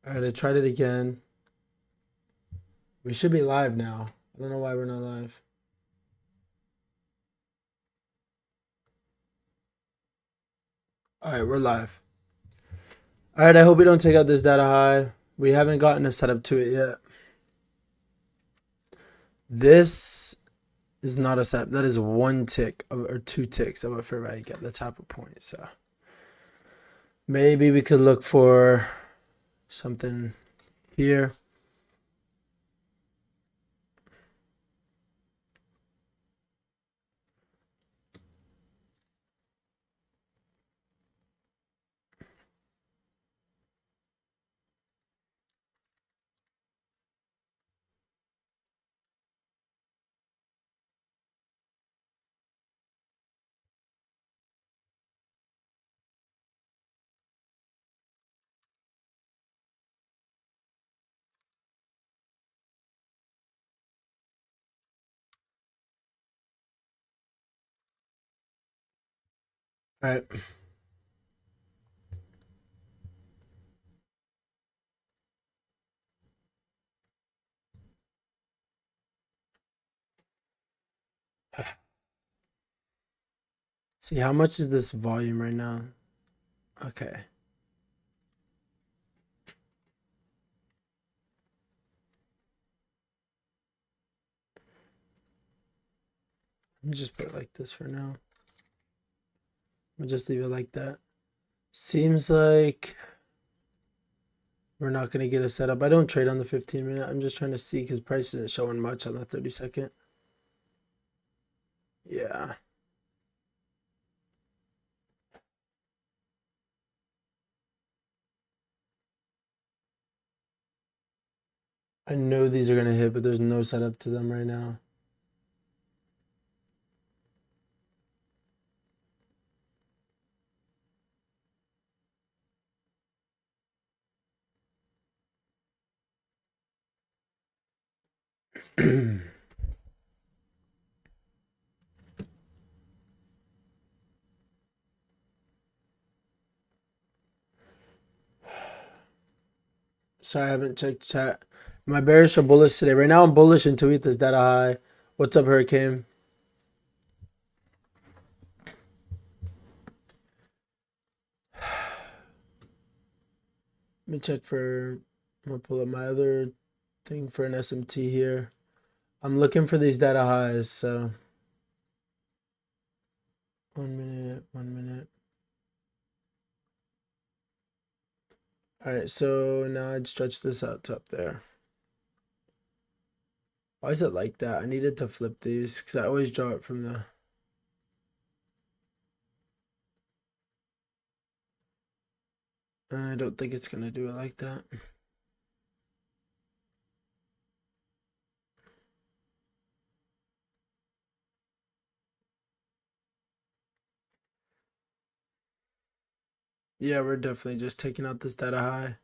All right, I tried it again. We should be live now. I don't know why we're not live. All right, we're live. All right, I hope we don't take out this data high. We haven't gotten a setup to it yet. This is not a setup. That is one tick or 2 ticks of a fair value gap. That's half a point. So maybe we could look for something here. All right. See, how much is this volume right now? Okay. Let me just put it like this for now. I'll just leave it like that. Seems like we're not going to get a setup. I don't trade on the 15-minute. I'm just trying to see because price isn't showing much on the 30-second. Yeah. I know these are going to hit, but there's no setup to them right now. Sorry, I haven't checked chat. My bearish or bullish today? Right now I'm bullish until we hit this data high. What's up, Hurricane? Let me check for. I'm gonna pull up my other thing for an SMT here. I'm looking for these data highs. So 1 minute, 1 minute. All right, so now I'd stretch this out to up there. Why is it like that? I needed to flip these because I always draw it from the. I don't think it's gonna do it like that. Yeah, we're definitely just taking out this data high.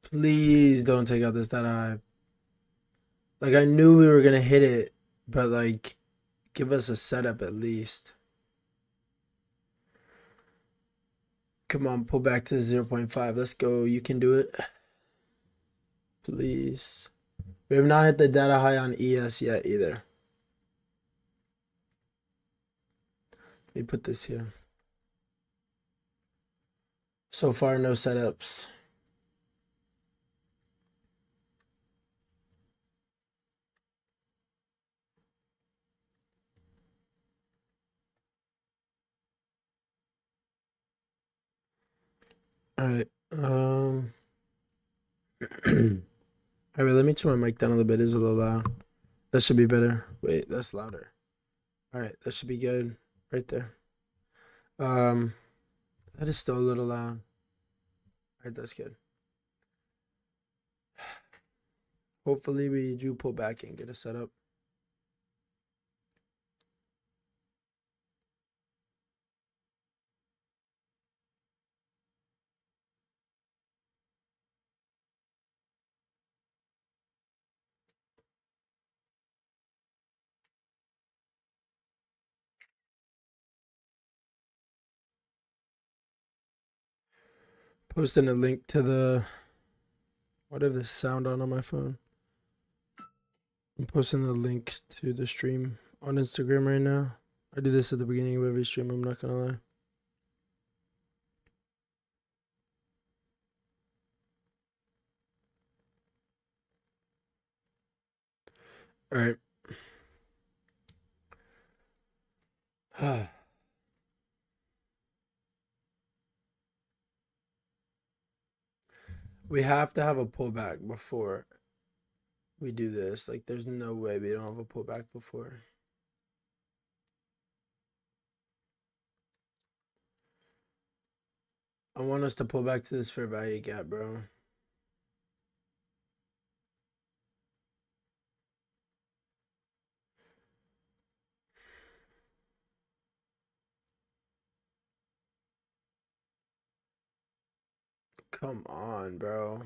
Please don't take out this data high. Like I knew we were gonna hit it, but like give us a setup at least. Come on, pull back to 0.5. Let's go. You can do it. Please. We have not hit the data high on ES yet either. Let me put this here. So far, no setups. All right. All right, let me turn my mic down a little bit. It's a little loud. That should be better. Wait, that's louder. All right, that should be good. Right there. Um, that is still a little loud. All right, that's good. Hopefully we do pull back and get a setup. Posting a link to the whatever the sound on my phone. I'm posting the link to the stream on Instagram right now. I do this at the beginning of every stream, I'm not gonna lie. Alright. We have to have a pullback before we do this. Like, there's no way we don't have a pullback before. I want us to pull back to this fair value gap, bro. Come on, bro.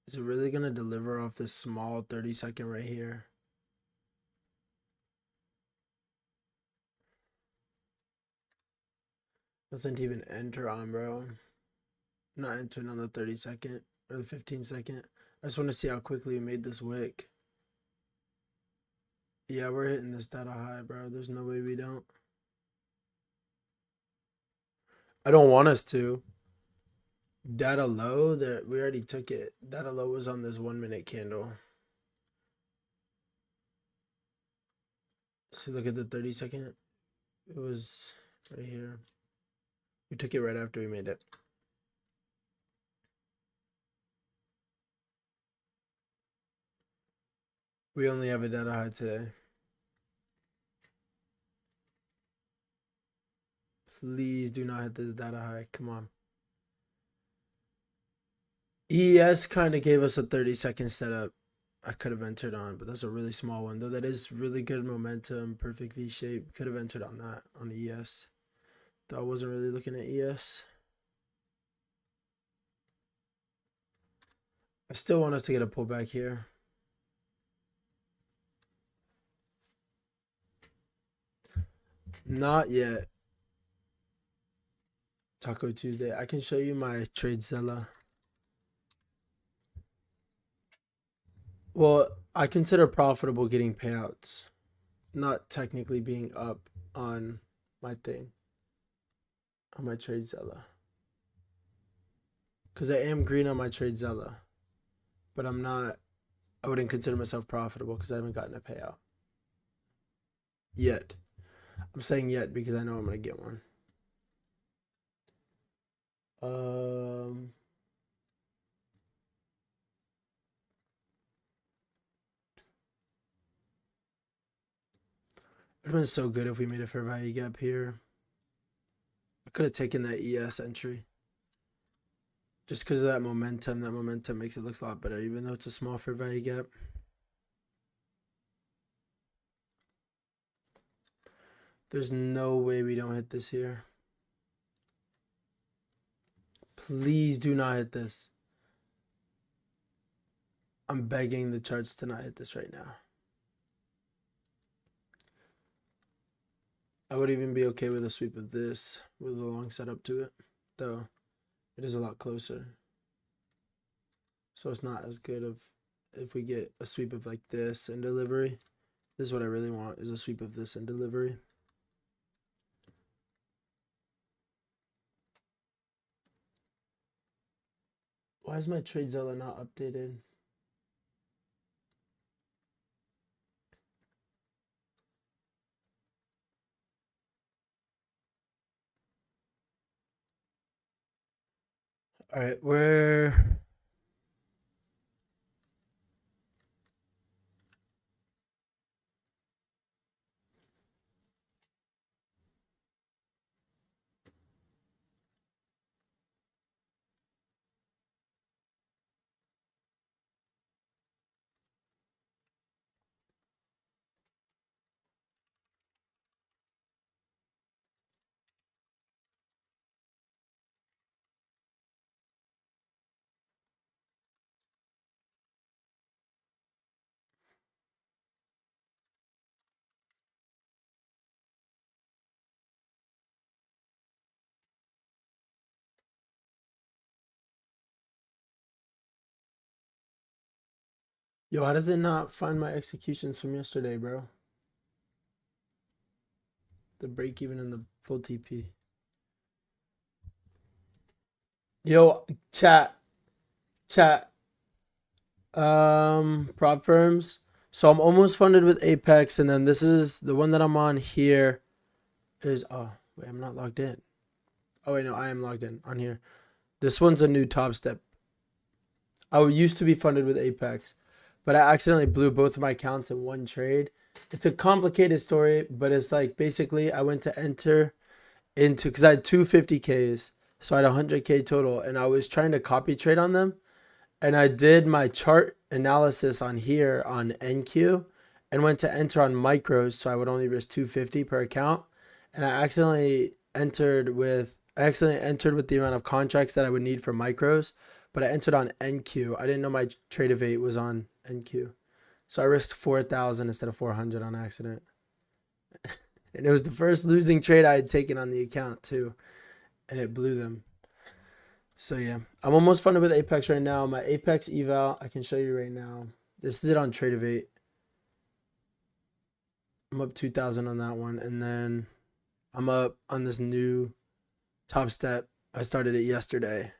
Is it really gonna deliver off this small 30-second right here? Nothing to even enter on, bro. I'm not entering on the 30-second or the 15-second. I just want to see how quickly we made this wick. Yeah, we're hitting this data high, bro. There's no way we don't. I don't want us to. Data low, that we already took it. Data low was on this 1 minute candle. See, look at the 30-second. It was right here. We took it right after we made it. We only have a data high today. Please do not hit the data high. Come on. ES kind of gave us a 30-second setup. I could have entered on, but that's a really small one. Though that is really good momentum, perfect V shape. Could have entered on that, on the ES. Though I wasn't really looking at ES. I still want us to get a pullback here. Not yet. Taco Tuesday. I can show you my TradeZilla. Well, I consider profitable getting payouts, not technically being up on my thing, on my TradeZilla. Because I am green on my TradeZilla, but I'm not, I wouldn't consider myself profitable because I haven't gotten a payout yet. I'm saying yet because I know I'm going to get one. It would have been so good if we made a fair value gap here. I could have taken that ES entry. Just because of that momentum. That momentum makes it look a lot better, even though it's a small fair value gap. There's no way we don't hit this here. Please do not hit this. I'm begging the charts to not hit this right now. I would even be okay with a sweep of this with a long setup to it, though it is a lot closer. So it's not as good of if we get a sweep of like this and delivery. This is what I really want, is a sweep of this and delivery. Why is my TradeZilla not updated? All right, where? Yo, how does it not find my executions from yesterday, bro? The break even and the full TP. Yo, chat. Prop firms. So I'm almost funded with Apex, and then this is the one that I'm on here. Is wait, I'm not logged in. Oh wait, no, I am logged in on here. This one's a new top step. I used to be funded with Apex, but I accidentally blew both of my accounts in one trade. It's a complicated story, but it's like basically I went to enter into because I had two 50Ks, so I had 100K total, and I was trying to copy trade on them, and I did my chart analysis on here on NQ, and went to enter on micros, so I would only risk 250 per account, and I accidentally entered with the amount of contracts that I would need for micros, but I entered on NQ. I didn't know my trade of 8 was on NQ. So I risked 4,000 instead of 400 on accident. And it was the first losing trade I had taken on the account too. And it blew them. So yeah, I'm almost funded with Apex right now. My Apex eval, I can show you right now. This is it on trade of 8. I'm up 2,000 on that one. And then I'm up on this new top step. I started it yesterday.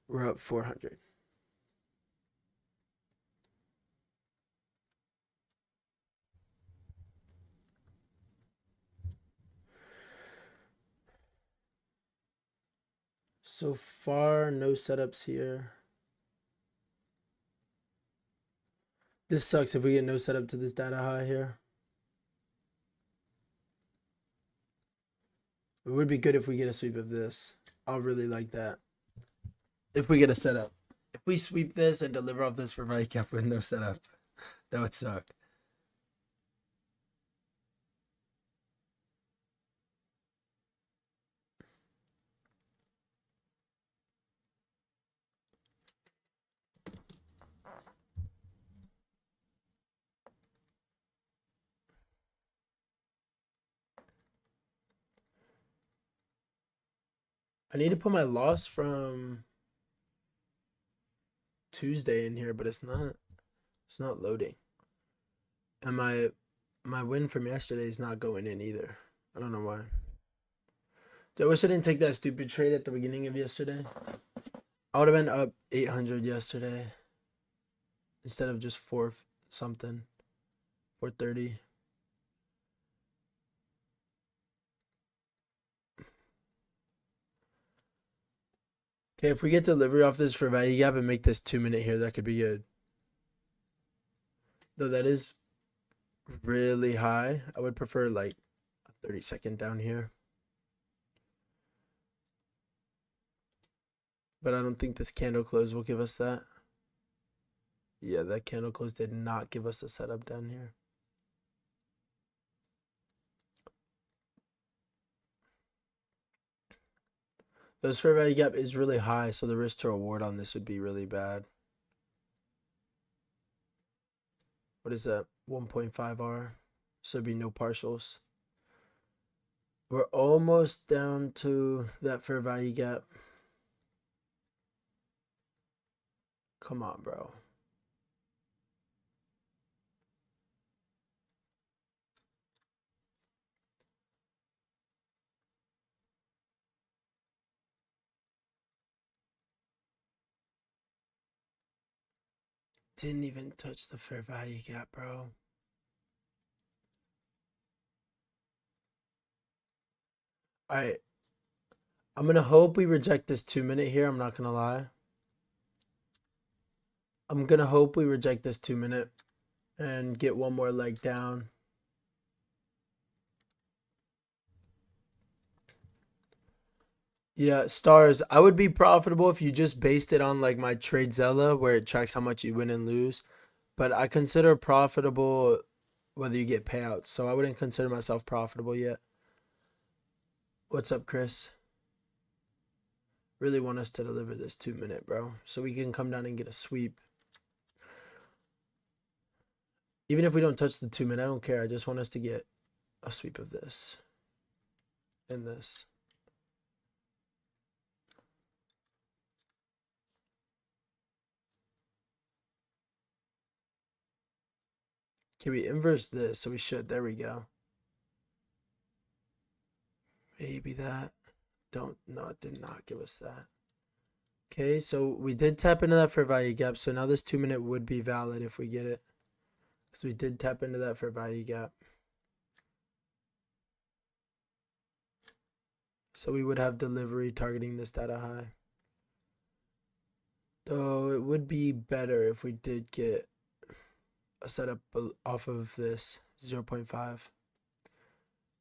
We're up 400. So far, no setups here. This sucks if we get no setup to this data high here. It would be good if we get a sweep of this. I'll really like that. If we get a setup. If we sweep this and deliver off this for value cap with no setup, that would suck. I need to put my loss from Tuesday in here, but it's not loading. And my win from yesterday is not going in either. I don't know why. I wish I didn't take that stupid trade at the beginning of yesterday. I would have been up 800 yesterday instead of just 4 something, 430. Okay, if we get delivery off this for value gap and make this 2-minute here, that could be good. Though that is really high. I would prefer like a 30-second down here. But I don't think this candle close will give us that. Yeah, that candle close did not give us a setup down here. Those fair value gap is really high, so the risk to reward on this would be really bad. What is that? 1.5 R. So it'd be no partials. We're almost down to that fair value gap. Come on, bro. Didn't even touch the fair value gap, bro. All right. I'm going to hope we reject this 2-minute here. I'm not going to lie. I'm going to hope we reject this 2-minute and get one more leg down. Yeah, stars. I would be profitable if you just based it on like my TradeZella where it tracks how much you win and lose. But I consider profitable whether you get payouts. So I wouldn't consider myself profitable yet. What's up, Chris? Really want us to deliver this 2-minute, bro. So we can come down and get a sweep. Even if we don't touch the 2-minute, I don't care. I just want us to get a sweep of this and this. Okay, we inverse this, so we should. There we go. Maybe that. No, it did not give us that. Okay, so we did tap into that for value gap. So now this 2-minute would be valid if we get it. So we did tap into that for value gap. So we would have delivery targeting this data high. Though it would be better if we did get a setup off of this 0.5.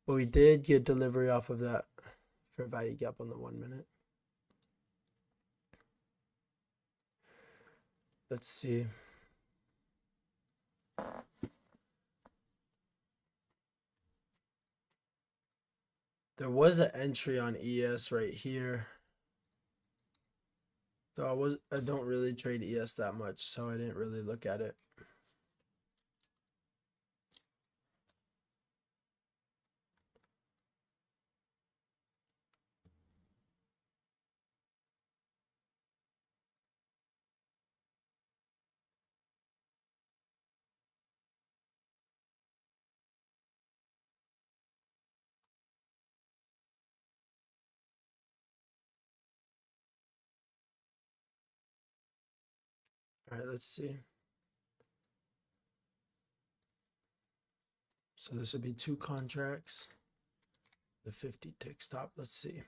But we did get delivery off of that for value gap on the 1 minute. Let's see. There was an entry on ES right here. Though I don't really trade ES that much, so I didn't really look at it. All right, let's see. So this would be 2 contracts. The 50 tick stop. Let's see.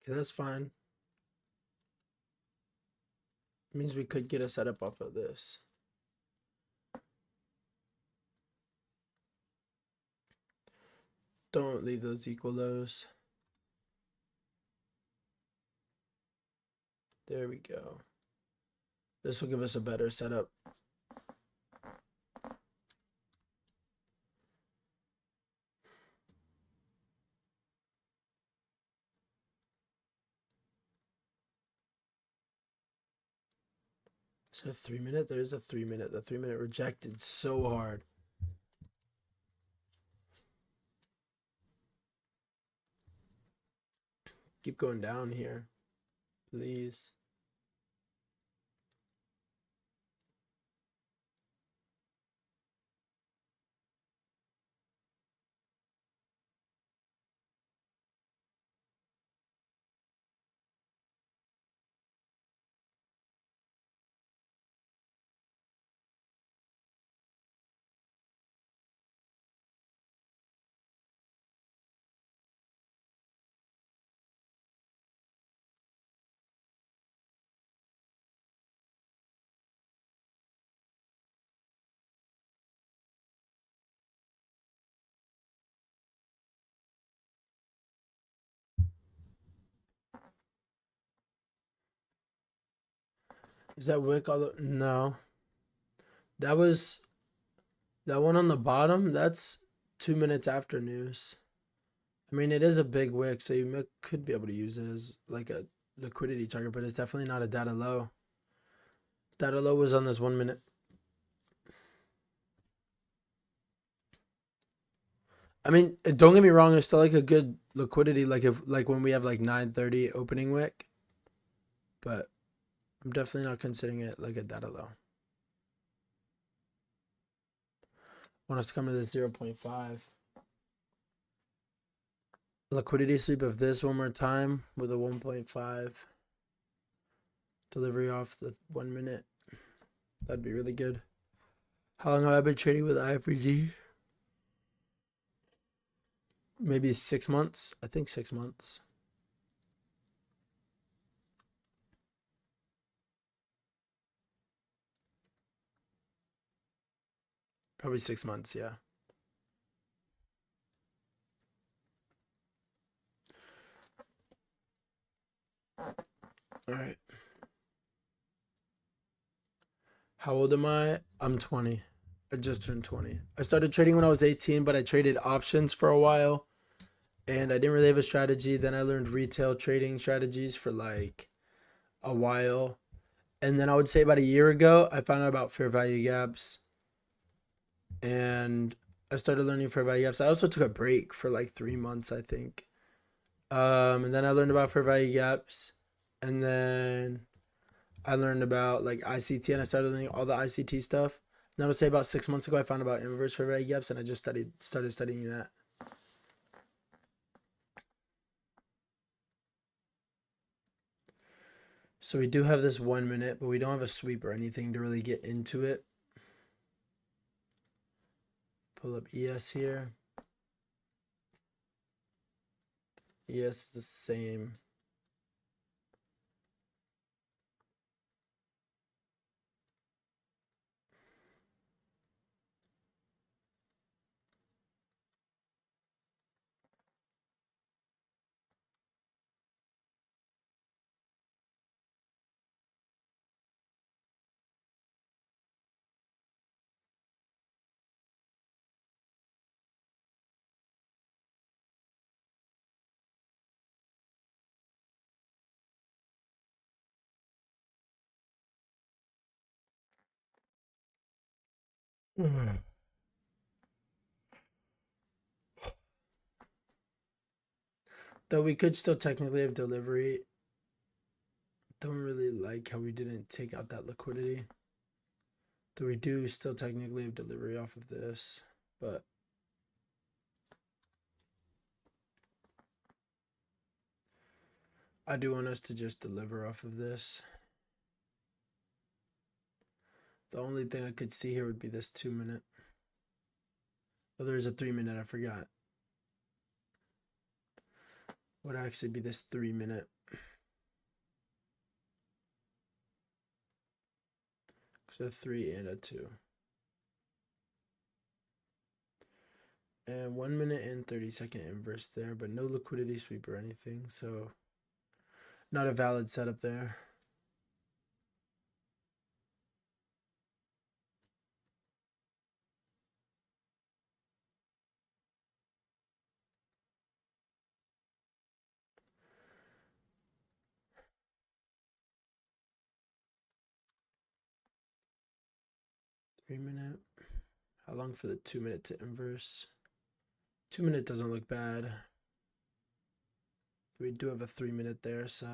Okay, that's fine. It means we could get a setup off of this. Don't leave those equal lows. There we go. This will give us a better setup. So 3 minute, there's a 3 minute. The 3 minute rejected so hard. Keep going down here, please. Is that wick all the, no. That was that one on the bottom. That's 2 minutes after news. I mean, it is a big wick, so you could be able to use it as like a liquidity target, but it's definitely not a data low. Data low was on this 1 minute. I mean, don't get me wrong, it's still like a good liquidity, like when we have like 9:30 opening wick, but I'm definitely not considering it like a data low. Want us to come to the 0.5. Liquidity sweep of this one more time with a 1.5. Delivery off the 1 minute. That'd be really good. How long have I been trading with iFVG? Maybe 6 months. I think 6 months. Probably 6 months, yeah. All right. How old am I? I'm 20. I just turned 20. I started trading when I was 18, but I traded options for a while and I didn't really have a strategy. Then I learned retail trading strategies for like a while. And then I would say about a year ago, I found out about fair value gaps and I started learning fair value gaps. I also took a break for like 3 months, I think. And then I learned about fair value gaps. And then I learned about like ICT and I started learning all the ICT stuff. And I would say about 6 months ago, I found about inverse fair value gaps and I just started studying that. So we do have this 1 minute, but we don't have a sweep or anything to really get into it. Pull up ES here. ES is the same. Though we could still technically have delivery. Don't really like how we didn't take out that liquidity. Though we do still technically have delivery off of this, but I do want us to just deliver off of this. The only thing I could see here would be this 2 minute. Oh, there's a 3 minute, I forgot. Would actually be this 3 minute. So a 3 and a 2. And 1 minute and 30-second inverse there, but no liquidity sweep or anything. So not a valid setup there. 3 minute. How long for the 2 minute to inverse? 2 minute doesn't look bad. We do have a 3 minute there, so.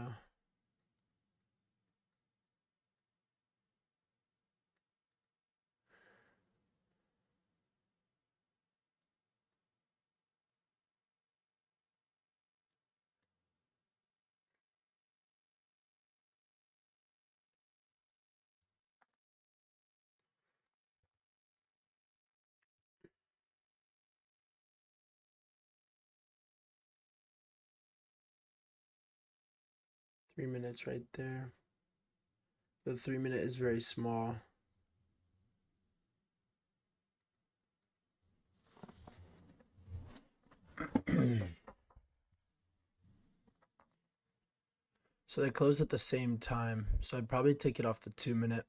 Three minutes right there. The 3 minute is very small. So they closed at the same time. So I'd probably take it off the 2 minute.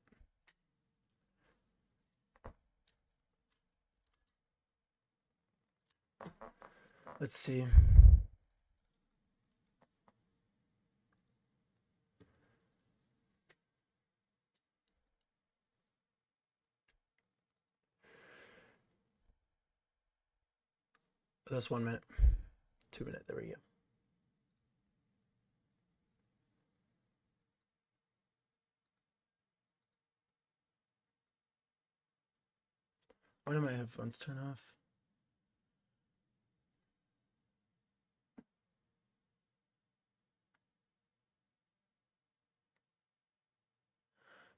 Let's see. That's 1 minute. 2 minute. There we go. Why do my headphones turn off?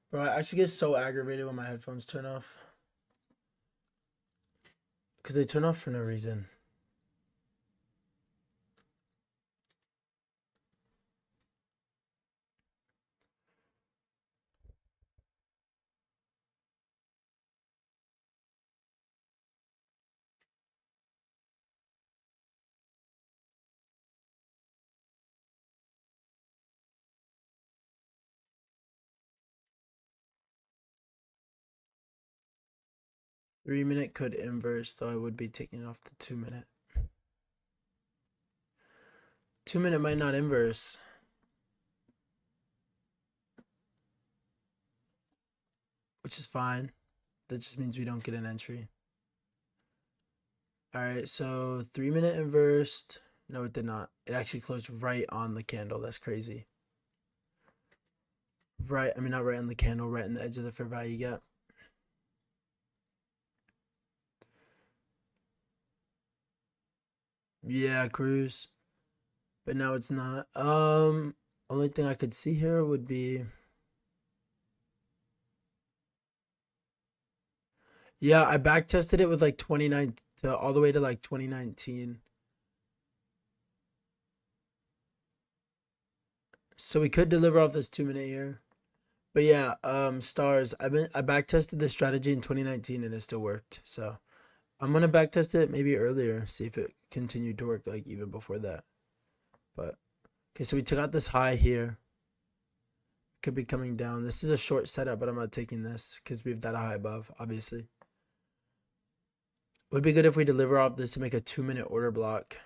Bro, I actually get so aggravated when my headphones turn off. Because they turn off for no reason. 3 minute could inverse, though I would be taking it off the 2 minute. 2 minute might not inverse. Which is fine. That just means we don't get an entry. Alright, so 3 minute inversed. No, it did not. It actually closed right on the candle. That's crazy. Right, I mean, not right on the candle, right on the edge of the fair value gap. Yeah, cruise. But now it's not. Only thing I could see here would be. Yeah, I back tested it with like 29 to all the way to like 2019. So we could deliver off this 2 minute here. But yeah, stars. I back tested this strategy in 2019 and it still worked. So I'm gonna back test it maybe earlier, see if it continued to work like even before that. But okay, so we took out this high here. Could be coming down. This is a short setup, but I'm not taking this because we have that high above, obviously. Would be good if we deliver off this to make a 2 minute order block.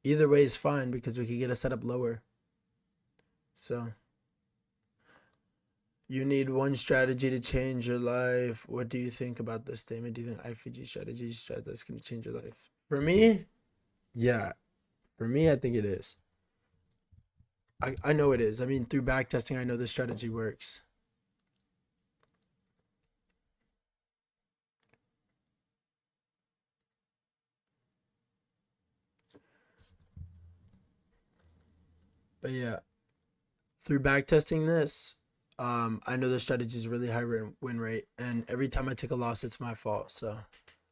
Either way is fine because we could get a setup lower. So you need one strategy to change your life. What do you think about this statement? Do you think iFVG strategy that's going to change your life? For me, yeah. For me, I think it is. I know it is. I mean, through back testing, I know this strategy works. But yeah, through back testing this, I know the strategy is really high win rate, and every time I take a loss, it's my fault. So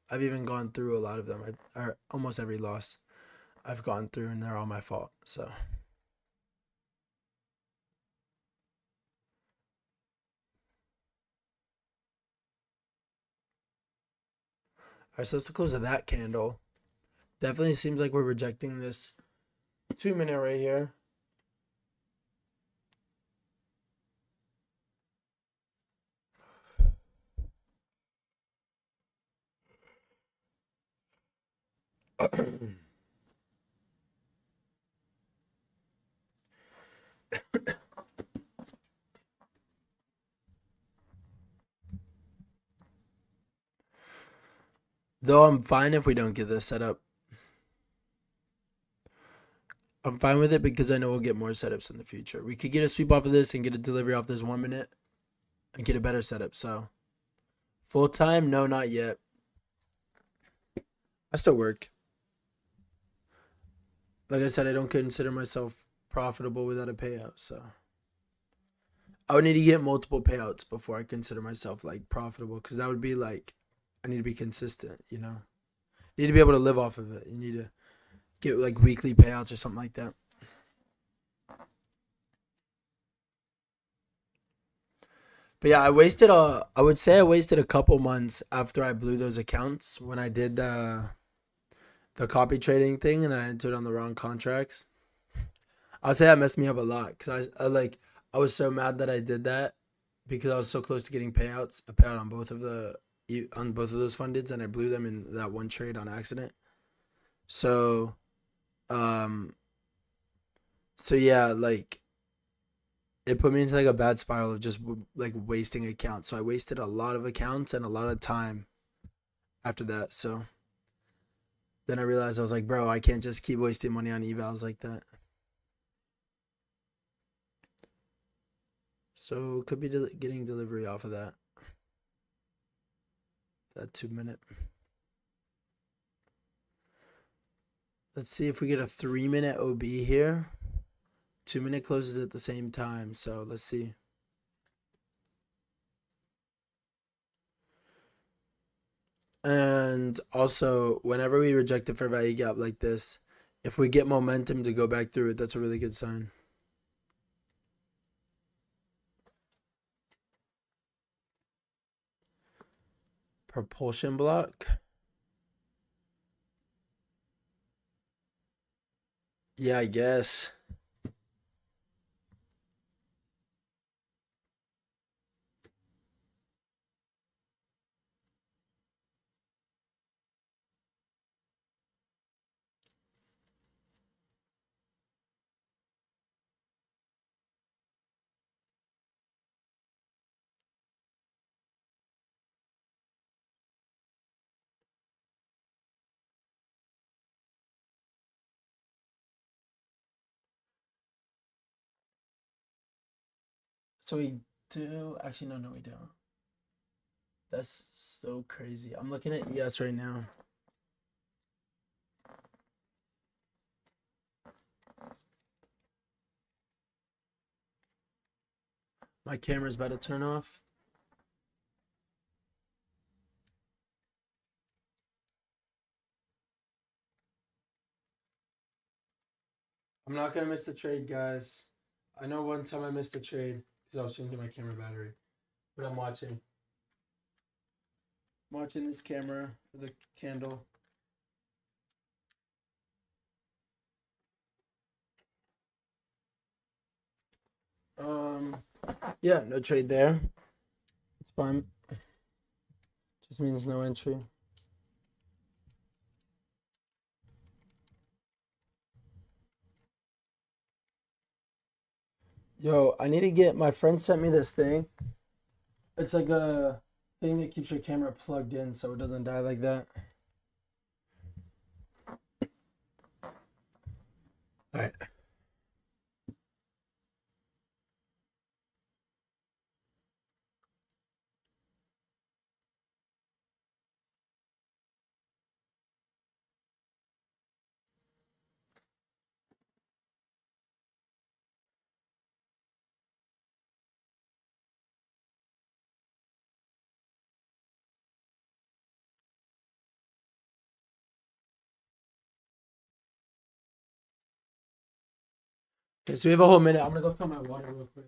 I've even gone through a lot of them. Almost every loss I've gone through, and they're all my fault. So. All right, so let's close of that candle. Definitely seems like we're rejecting this 2 minute right here. Though I'm fine if we don't get this set up. I'm fine with it because I know we'll get more setups in the future. We could get a sweep off of this and get a delivery off this 1 minute and get a better setup. So full time, no, not yet. I still work. Like I said, I don't consider myself profitable without a payout. So I would need to get multiple payouts before I consider myself like profitable, because that would be like I need to be consistent. You need to be able to live off of it. You need to get like weekly payouts or something like that. But yeah, I would say I wasted a couple months after I blew those accounts when I did the copy trading thing and I entered on the wrong contracts. I'll say that messed me up a lot because I was so mad that I did that because I was so close to getting payouts, a payout on both of those fundeds, and I blew them in that one trade on accident. So, um, so yeah, like it put me into like a bad spiral of just like wasting accounts. So I wasted a lot of accounts and a lot of time after that. So then I realized I was like, bro, I can't just keep wasting money on evals like that. So could be getting delivery off of that 2 minute. Let's see if we get a 3 minute OB here. 2 minute closes at the same time. So let's see. And also, whenever we reject a fair value gap like this, if we get momentum to go back through it, that's a really good sign. Propulsion block. Yeah, I guess. So we do. Actually, no, we don't. That's so crazy. I'm looking at ES right now. My camera's about to turn off. I'm not gonna miss the trade, guys. I know one time I missed a trade because I was changing my camera battery, but I'm watching. I'm watching this camera for the candle. Yeah, no trade there. It's fine. Just means no entry. Yo, I need to get. My friend sent me this thing. It's like a thing that keeps your camera plugged in so it doesn't die like that. All right. Okay, so we have a whole minute. I'm gonna go fill my water real quick.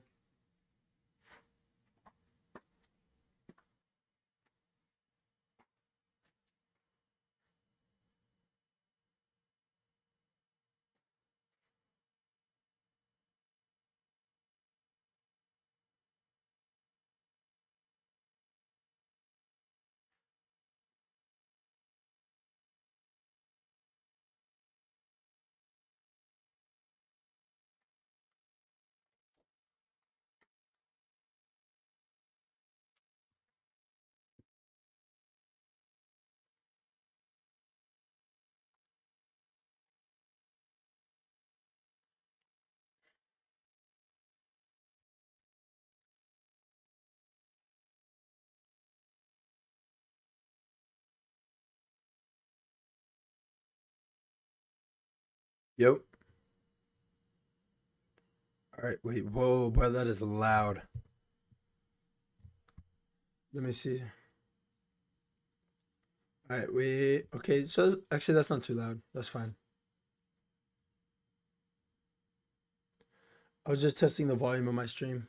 Yep. All right. Wait. Whoa, bro, that is loud. Let me see. All right. Wait. Okay. So actually, that's not too loud. That's fine. I was just testing the volume of my stream.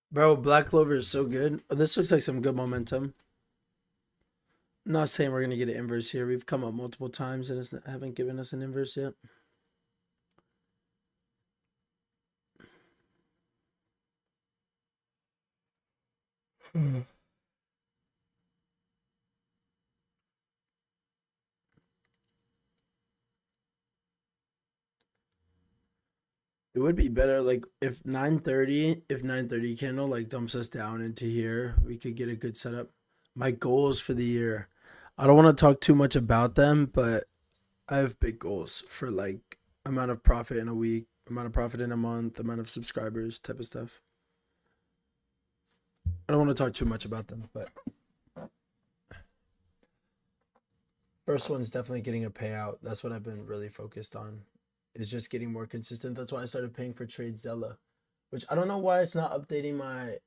Bro, Black Clover is so good. Oh, this looks like some good momentum. I'm not saying we're gonna get an inverse here. We've come up multiple times and haven't given us an inverse yet. It would be better like if 930 candle like dumps us down into here, we could get a good setup. My goals for the year. I don't want to talk too much about them, but I have big goals for like amount of profit in a week, amount of profit in a month, amount of subscribers, type of stuff. I don't want to talk too much about them, but first one's definitely getting a payout. That's what I've been really focused on. Is just getting more consistent. That's why I started paying for TradeZella, which I don't know why it's not updating my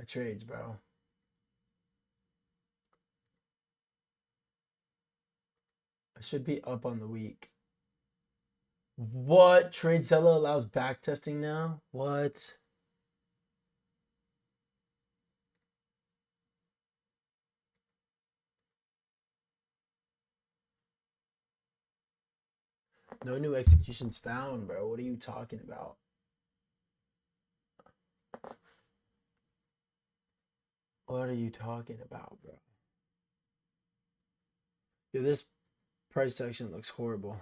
trades, bro. I should be up on the week. What? TradeZella allows back testing now? What? No new executions found, bro. What are you talking about? What are you talking about, bro? Yo, this Price action looks horrible.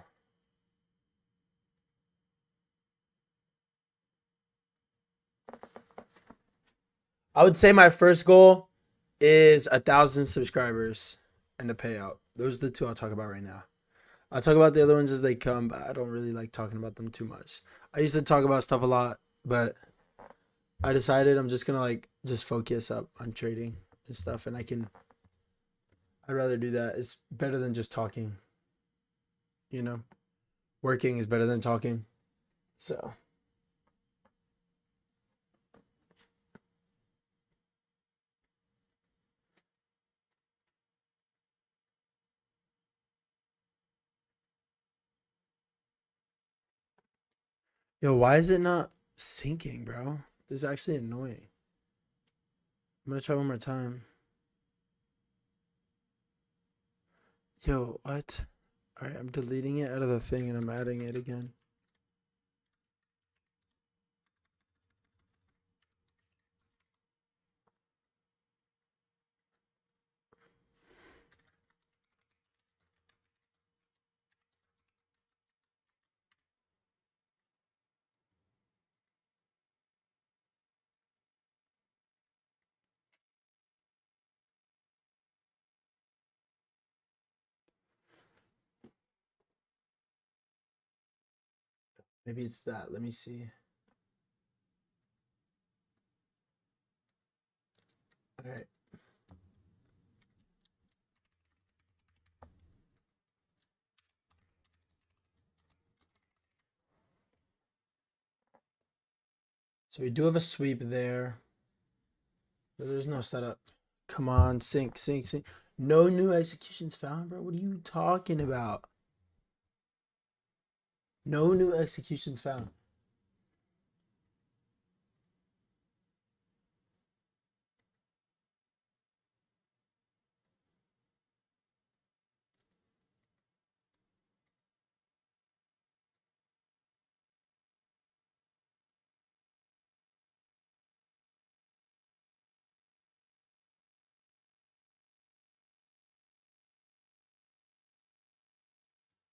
I would say my first goal is 1,000 subscribers and the payout. Those are the two I'll talk about right now. I'll talk about the other ones as they come, but I don't really like talking about them too much. I used to talk about stuff a lot, but I decided I'm just gonna just focus up on trading and stuff, and I'd rather do that. It's better than just talking. You know, working is better than talking. So. Yo, why is it not syncing, bro? This is actually annoying. I'm gonna try one more time. Yo, what? Alright, I'm deleting it out of the thing and I'm adding it again. Maybe it's that. Let me see. Alright. So we do have a sweep there. But there's no setup. Come on, sync. No new executions found, bro. What are you talking about? No new executions found.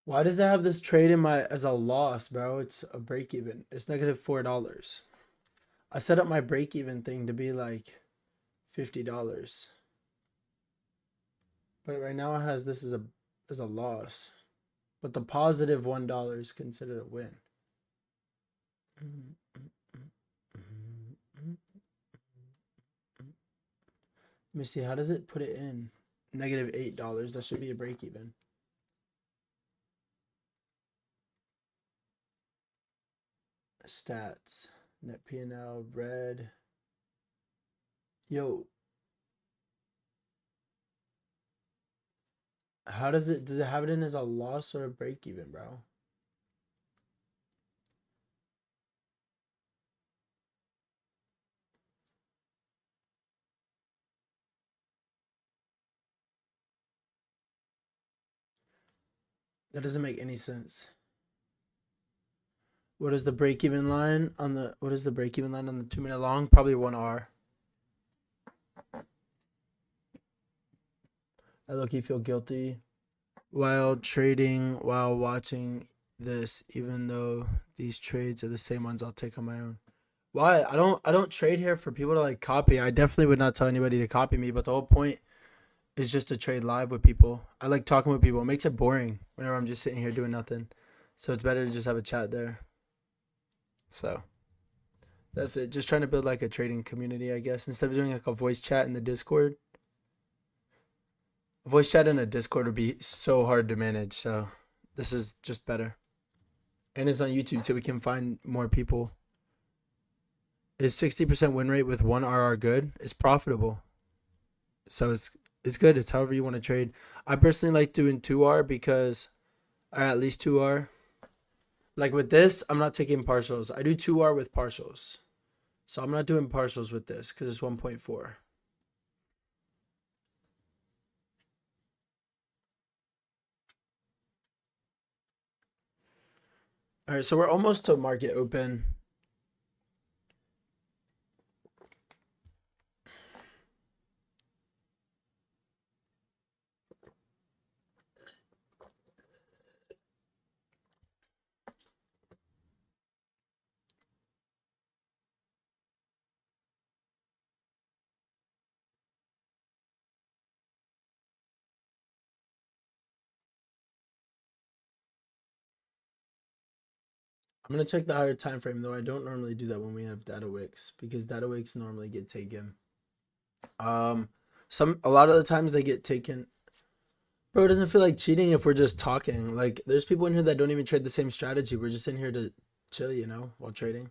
Why does it have this trade in my as a loss, bro? It's a break even. It's -$4. I set up my break even thing to be like $50. But right now it has this as a loss. But the positive $1 is considered a win. Let me see, how does it put it in? -$8. That should be a break even. Stats. Net P&L, red. Yo. How does it have it in as a loss or a break even, bro? That doesn't make any sense. What is the break even line on the 2-minute long? Probably 1R. I low-key feel guilty while trading, while watching this, even though these trades are the same ones I'll take on my own. Why? I don't trade here for people to copy. I definitely would not tell anybody to copy me, but the whole point is just to trade live with people. I like talking with people. It makes it boring whenever I'm just sitting here doing nothing. So it's better to just have a chat there. So that's it. Just trying to build a trading community, I guess. Instead of doing a voice chat in the Discord. A voice chat in a Discord would be so hard to manage. So this is just better. And it's on YouTube so we can find more people. Is 60% win rate with 1RR good? It's profitable. So it's good. It's however you want to trade. I personally like doing 2R because, or at least 2R. Like with this, I'm not taking partials. I do 2R with partials. So I'm not doing partials with this because it's 1.4. All right, so we're almost to market open. I'm gonna check the higher time frame though. I don't normally do that when we have data wicks because data wicks normally get taken. A lot of the times they get taken. Bro, it doesn't feel like cheating if we're just talking. Like, there's people in here that don't even trade the same strategy. We're just in here to chill, while trading.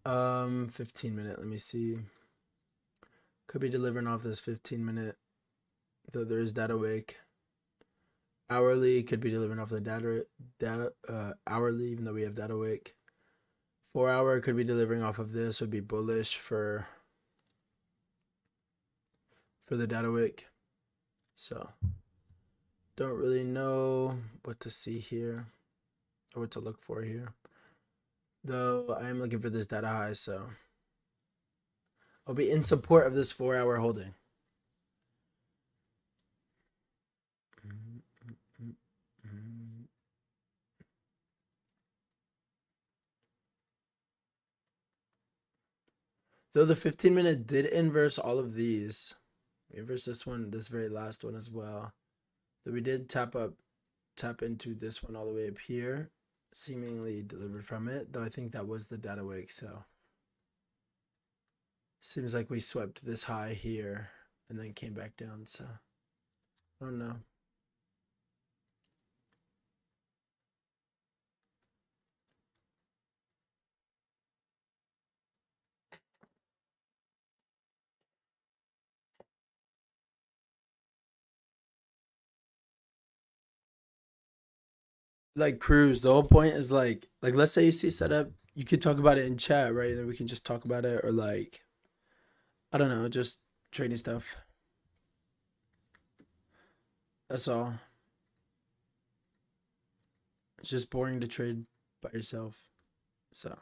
15 minute. Let me see. Could be delivering off this 15 minute, though there is data wake. Hourly could be delivering off the data hourly, even though we have data wake. 4 hour could be delivering off of this. Would be bullish for the data wake. So don't really know what to see here or what to look for here. Though I am looking for this data high, so I'll be in support of this 4 hour holding. Though the 15 minute did inverse all of these. We inverse this one, this very last one as well. Though we did tap into this one all the way up here, seemingly delivered from it. Though I think that was the data wake, so seems like we swept this high here and then came back down, so I don't know. Like cruise, the whole point is like let's say you see setup, you could talk about it in chat, right? And then we can just talk about it, or like I don't know, just trading stuff. That's all. It's just boring to trade by yourself. So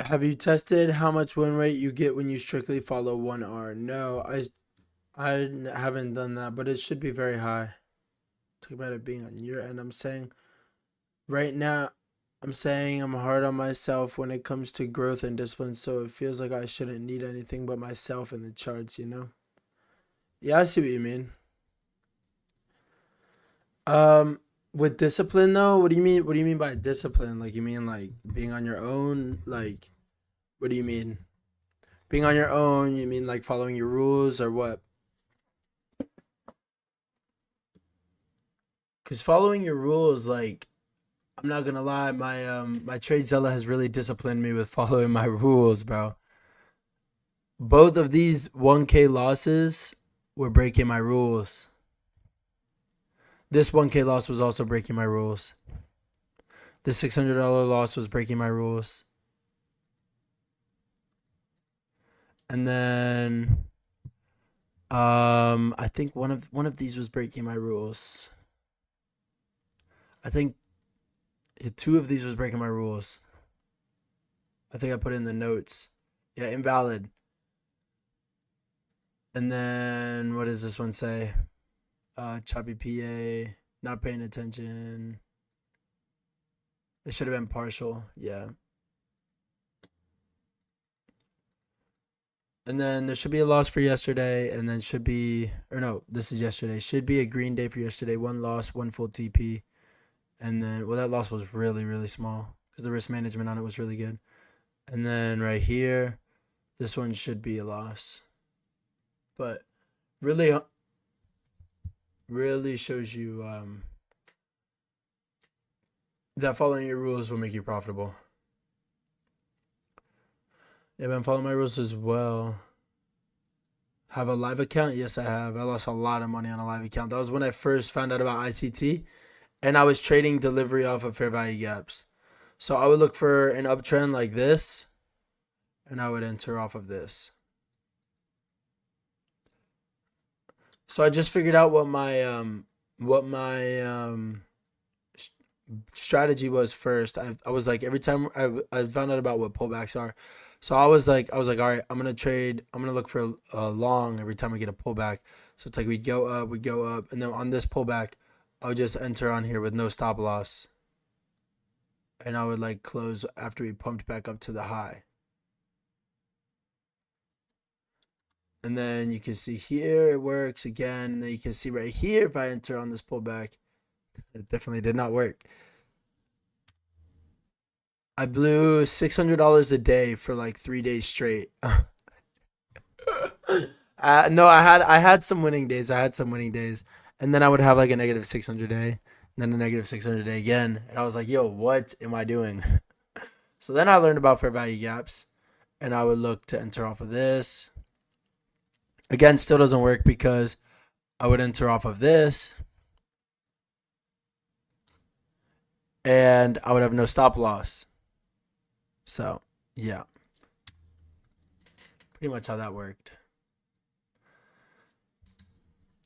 have you tested how much win rate you get when you strictly follow 1R? No, I haven't done that, but it should be very high. Talk about it being on your end. I'm saying right now, I'm saying I'm hard on myself when it comes to growth and discipline, so it feels like I shouldn't need anything but myself in the charts, Yeah, I see what you mean. Um, with discipline though, what do you mean? What do you mean by discipline? Like you mean like being on your own? Like what do you mean? Being on your own, you mean like following your rules or what? Cuz following your rules, like I'm not going to lie, my trade Zella has really disciplined me with following my rules, bro. Both of these 1K losses were breaking my rules. This 1K loss was also breaking my rules. The $600 loss was breaking my rules. And then I think one of these was breaking my rules. I think two of these was breaking my rules. I think I put in the notes. Yeah, invalid. And then what does this one say? Choppy PA, not paying attention. It should have been partial. Yeah. And then there should be a loss for yesterday, and then should be, or no, this is yesterday. Should be a green day for yesterday. One loss, one full TP. And then, well, that loss was really, really small because the risk management on it was really good. And then right here, this one should be a loss. but really, really shows you that following your rules will make you profitable. Yeah, man, follow my rules as well. Have a live account? Yes, I have. I lost a lot of money on a live account. That was when I first found out about ICT, and I was trading delivery off of fair value gaps. So I would look for an uptrend like this, and I would enter off of this. So I just figured out what my strategy was first. I was like, every time I found out about what pullbacks are, so I was like, all right, I'm gonna look for a long every time we get a pullback. So it's like we go up, and then on this pullback, I would just enter on here with no stop loss, and I would like close after we pumped back up to the high. And then you can see here it works again. And then you can see right here if I enter on this pullback, it definitely did not work. I blew $600 a day for like 3 days straight. No, I had some winning days. And then I would have like a negative 600 day, and then a negative 600 day again. And I was like, yo, what am I doing? So then I learned about fair value gaps, and I would look to enter off of this. Again, still doesn't work because I would enter off of this, and I would have no stop loss. So, yeah. Pretty much how that worked.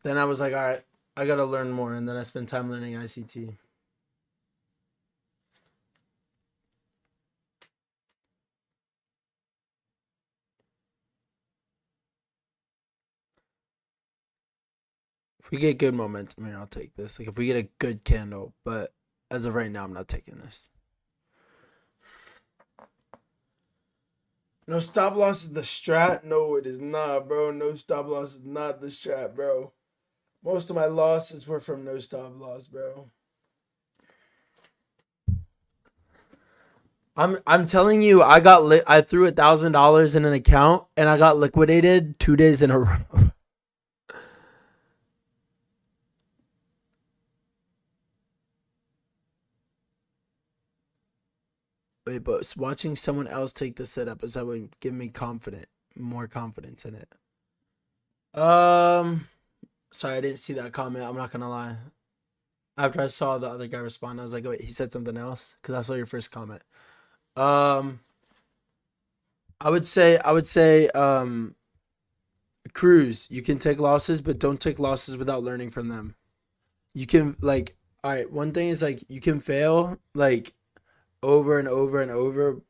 Then I was like, all right, I got to learn more. And then I spent time learning ICT. If we get good momentum here, I'll take this. Like if we get a good candle. But as of right now, I'm not taking this. No stop loss is the strat? No, it is not, bro. No stop loss is not the strat, bro. Most of my losses were from no stop loss, bro. I'm telling you, I threw $1,000 in an account and I got liquidated 2 days in a row. Wait, but watching someone else take the setup is that would give me more confidence in it. Sorry, I didn't see that comment. I'm not gonna lie. After I saw the other guy respond, I was like, wait, he said something else because I saw your first comment. I would say, Cruise. You can take losses, but don't take losses without learning from them. You can like, all right. One thing is like you can fail like over and over and over,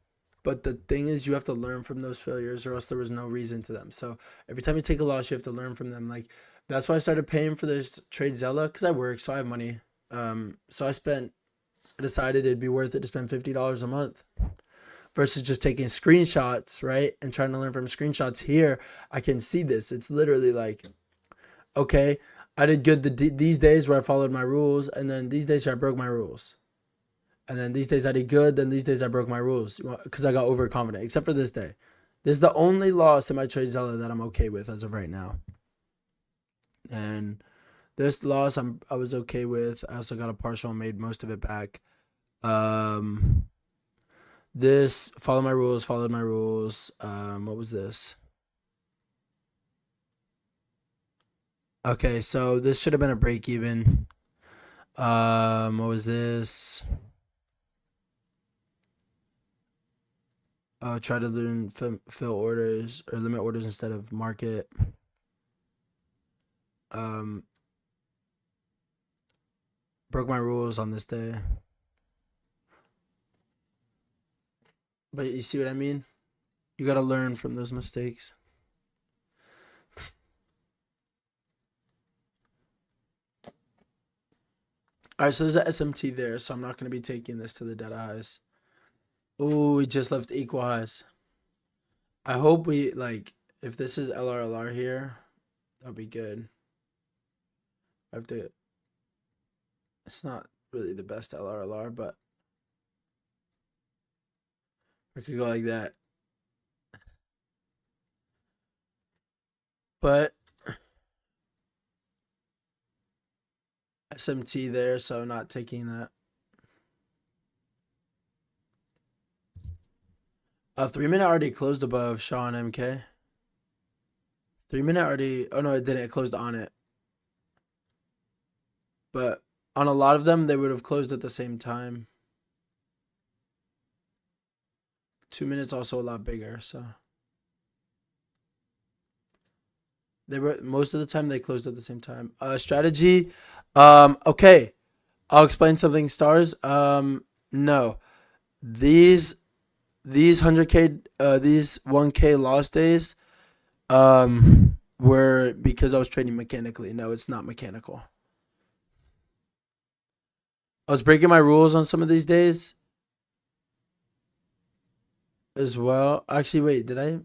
but the thing is you have to learn from those failures, or else there was no reason to them. So every time you take a loss, you have to learn from them. Like that's why I started paying for this trade Zella because I work, so I have money. So I decided it'd be worth it to spend $50 a month versus just taking screenshots, right? And trying to learn from screenshots. Here, I can see this. It's literally like, okay, I did good these days where I followed my rules, and then these days here I broke my rules. And then these days I did good, then these days I broke my rules because I got overconfident, except for this day. This is the only loss in my trade Zella that I'm okay with as of right now. And this loss I was okay with. I also got a partial and made most of it back. This followed my rules. What was this? Okay, so this should have been a break even. What was this? Try to learn fill orders or limit orders instead of market. Broke my rules on this day. But you see what I mean? You gotta learn from those mistakes. All right, so there's a SMT there, so I'm not gonna be taking this to the dead highs. Oh, we just left equal highs. I hope we like if this is LRLR here, that'll be good. I have to. It's not really the best LRLR, but we could go like that. But SMT there, so I'm not taking that. 3-minute already closed above Shaw and MK. 3-minute already. Oh no, it didn't. It closed on it. But on a lot of them, they would have closed at the same time. 2 minutes also a lot bigger, so they were most of the time they closed at the same time. Strategy. Okay, I'll explain something. Stars. No, these 100K, these 1K loss days, were because I was trading mechanically. No, it's not mechanical. I was breaking my rules on some of these days as well. Actually, wait, did I?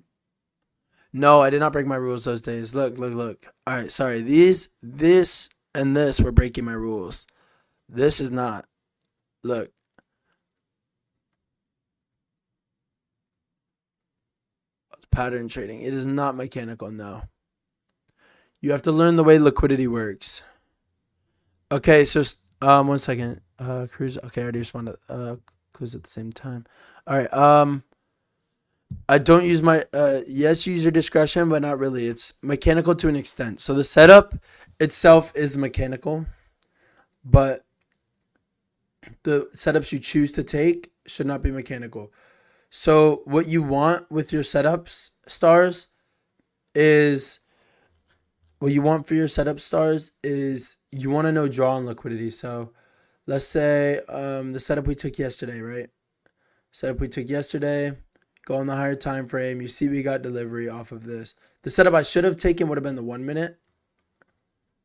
No, I did not break my rules those days. Look. All right, sorry. This, and this were breaking my rules. This is not. Look. Pattern trading. It is not mechanical, no. You have to learn the way liquidity works. Okay, so 1 second. Cruise. Okay, I already responded. Cruise at the same time. All right. I don't use my yes, use your discretion, but not really. It's mechanical to an extent. So the setup itself is mechanical, but the setups you choose to take should not be mechanical. So what you want with your setups, stars, is what you want for your setup, stars, is you want to know draw on liquidity. So let's say the setup we took yesterday, right? Setup we took yesterday, go on the higher time frame. You see we got delivery off of this. The setup I should have taken would have been the 1 minute,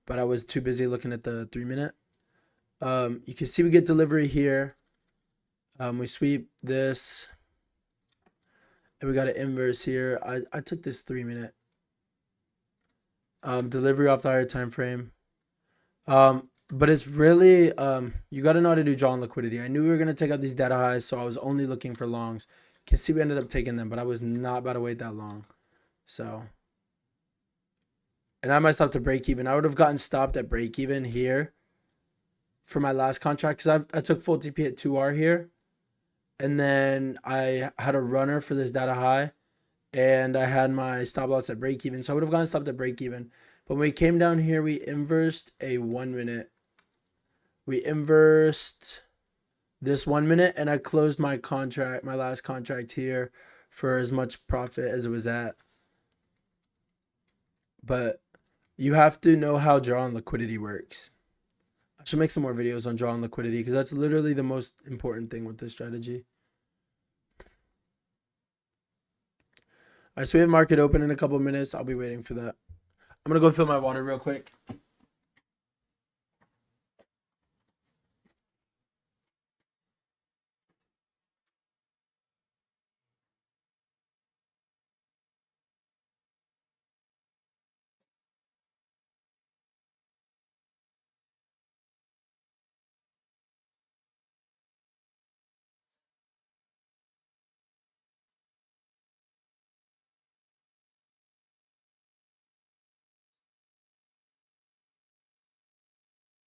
but I was too busy looking at the 3 minute. You can see we get delivery here. We sweep this. And we got an inverse here. I took this 3 minute. Delivery off the higher time frame. But it's really, you got to know how to do draw on liquidity. I knew we were going to take out these data highs, so I was only looking for longs. You can see we ended up taking them, but I was not about to wait that long. So, and I might stop to break even. I would have gotten stopped at break even here for my last contract because I took full TP at 2R here. And then I had a runner for this data high, and I had my stop loss at break even. So I would have gotten stopped at break even. But when we came down here, we inversed a 1 minute. We inversed this 1 minute, and I closed my contract, my last contract here, for as much profit as it was at. But you have to know how draw on liquidity works. I should make some more videos on draw on liquidity because that's literally the most important thing with this strategy. All right, so we have market open in a couple of minutes. I'll be waiting for that. I'm going to go fill my water real quick.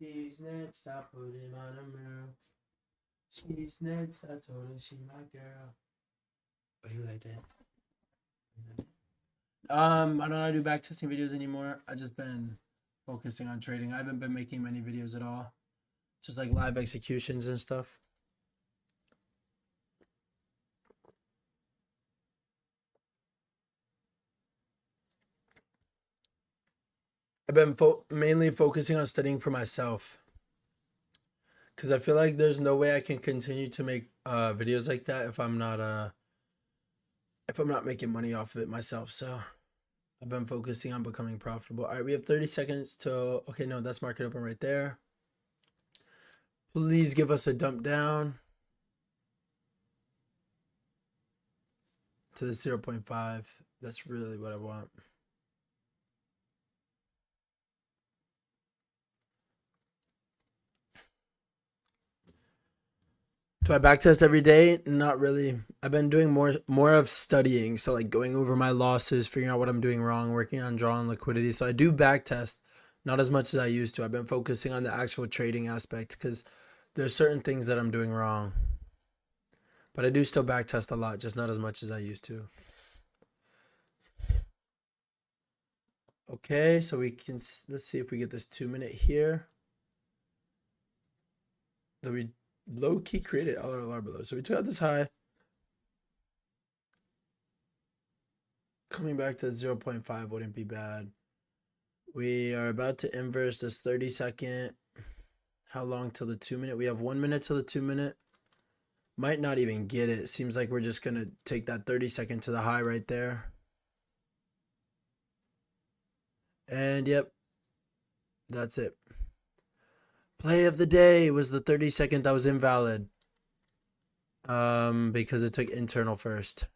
She's next, I put him on a mirror. She's next, I told her she my girl. Oh, you like that? I don't know how to do back testing videos anymore. I just been focusing on trading. I haven't been making many videos at all. Just like live executions and stuff. I've been mainly focusing on studying for myself. Because I feel like there's no way I can continue to make videos like that if I'm not making money off of it myself. So I've been focusing on becoming profitable. All right, we have 30 seconds till, okay, no, that's market open right there. Please give us a dump down to the 0.5. That's really what I want. Do I backtest every day? Not really. I've been doing more of studying. So like going over my losses, figuring out what I'm doing wrong, working on drawing liquidity. So I do backtest, Not as much as I used to. I've been focusing on the actual trading aspect because there's certain things that I'm doing wrong. But I do still backtest a lot, just not as much as I used to. Okay, so we can, let's see if we get this 2-minute here. That we low key created LRLR below. So we took out this high. Coming back to 0.5 wouldn't be bad. We are about to inverse this 30-second. How long till the 2-minute? We have 1 minute till the 2-minute. Might not even get it. Seems like we're just going to take that 30-second to the high right there. And yep, that's it. Play of the day was the 30-second that was invalid. Because it took internal first.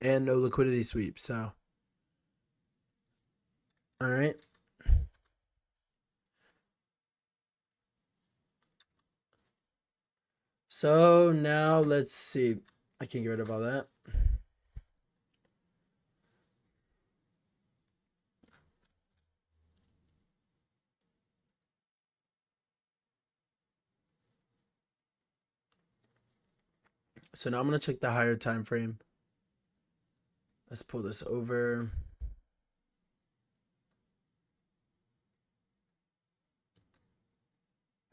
And no liquidity sweep, so. All right. So now let's see. I can get rid of all that. So now I'm going to check the higher time frame. Let's pull this over.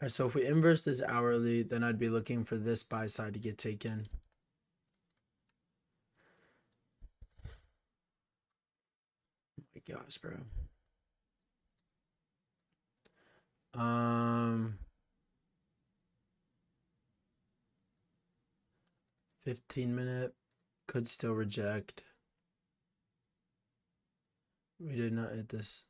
All right, so if we inverse this hourly, then I'd be looking for this buy side to get taken. Oh my gosh, bro. 15-minute could still reject. We did not hit this.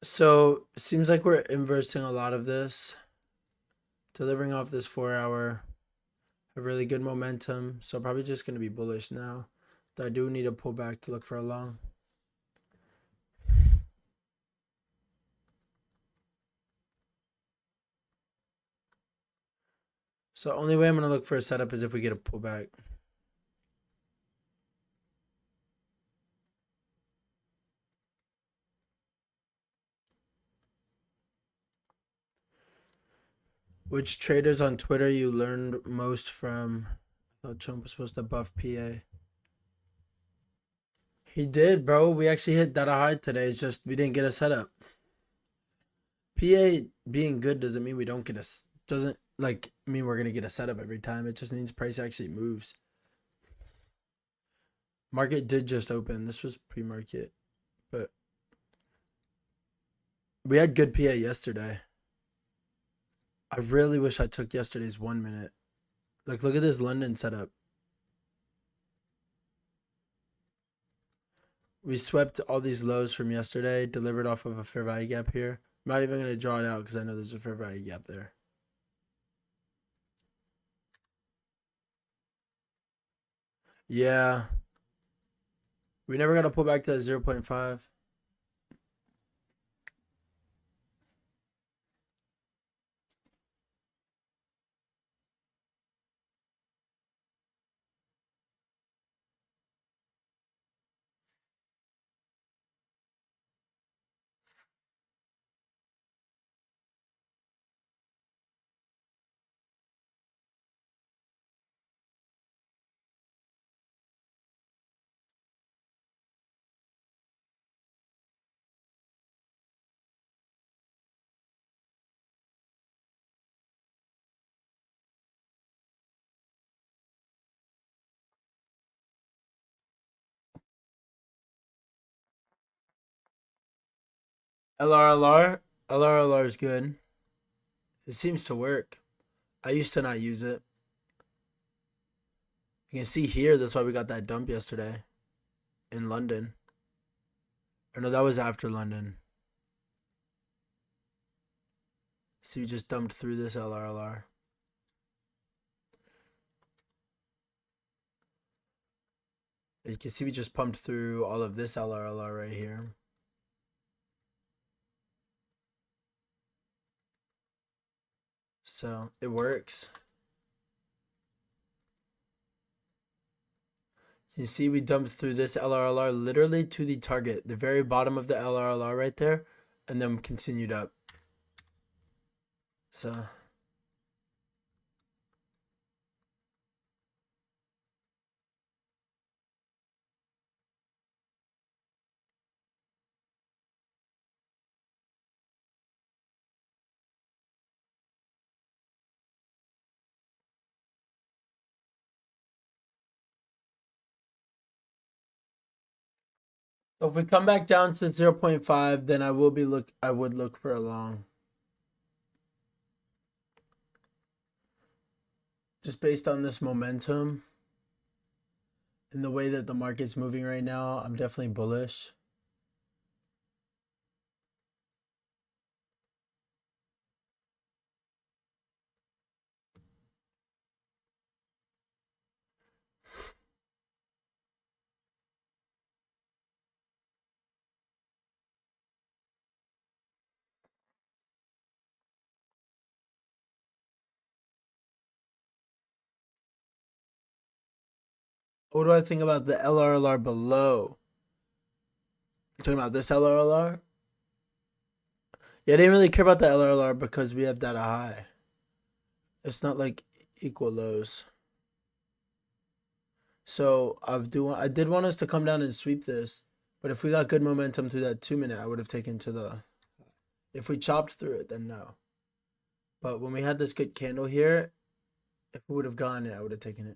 So seems like we're inversing a lot of this, delivering off this 4-hour, a really good momentum. So probably just going to be bullish now. Though I do need to pull back to look for a long. So only way I'm going to look for a setup is if we get a pullback. Which traders on Twitter you learned most from? I thought Trump was supposed to buff PA. He did, bro. We actually hit data high today. It's just we didn't get a setup. PA being good doesn't mean we don't get a, doesn't like mean we're gonna get a setup every time. It just means price actually moves. Market did just open. This was pre-market, but we had good PA yesterday. I really wish I took yesterday's 1 minute. Like, look at this London setup. We swept all these lows from yesterday, delivered off of a fair value gap here. I'm not even going to draw it out because I know there's a fair value gap there. Yeah. We never got to pull back to that 0.5. LRLR is good. It seems to work. I used to not use it. You can see here, that's why we got that dump yesterday. in London. Or no, that was after London. So we just dumped through this LRLR. You can see we just pumped through all of this LRLR right here. So it works. You see we dumped through this LRLR literally to the target, the very bottom of the LRLR right there, and then continued up. So if we come back down to 0.5, then I would look for a long. Just based on this momentum and the way that the market's moving right now, I'm definitely bullish. What do I think about the LRLR below? You're talking about this LRLR? Yeah, I didn't really care about the LRLR because we have data high. It's not like equal lows. So I did want us to come down and sweep this, but if we got good momentum through that 2-minute, I would have taken to the. If we chopped through it, then no. But when we had this good candle here, if we would have gotten it, I would have taken it.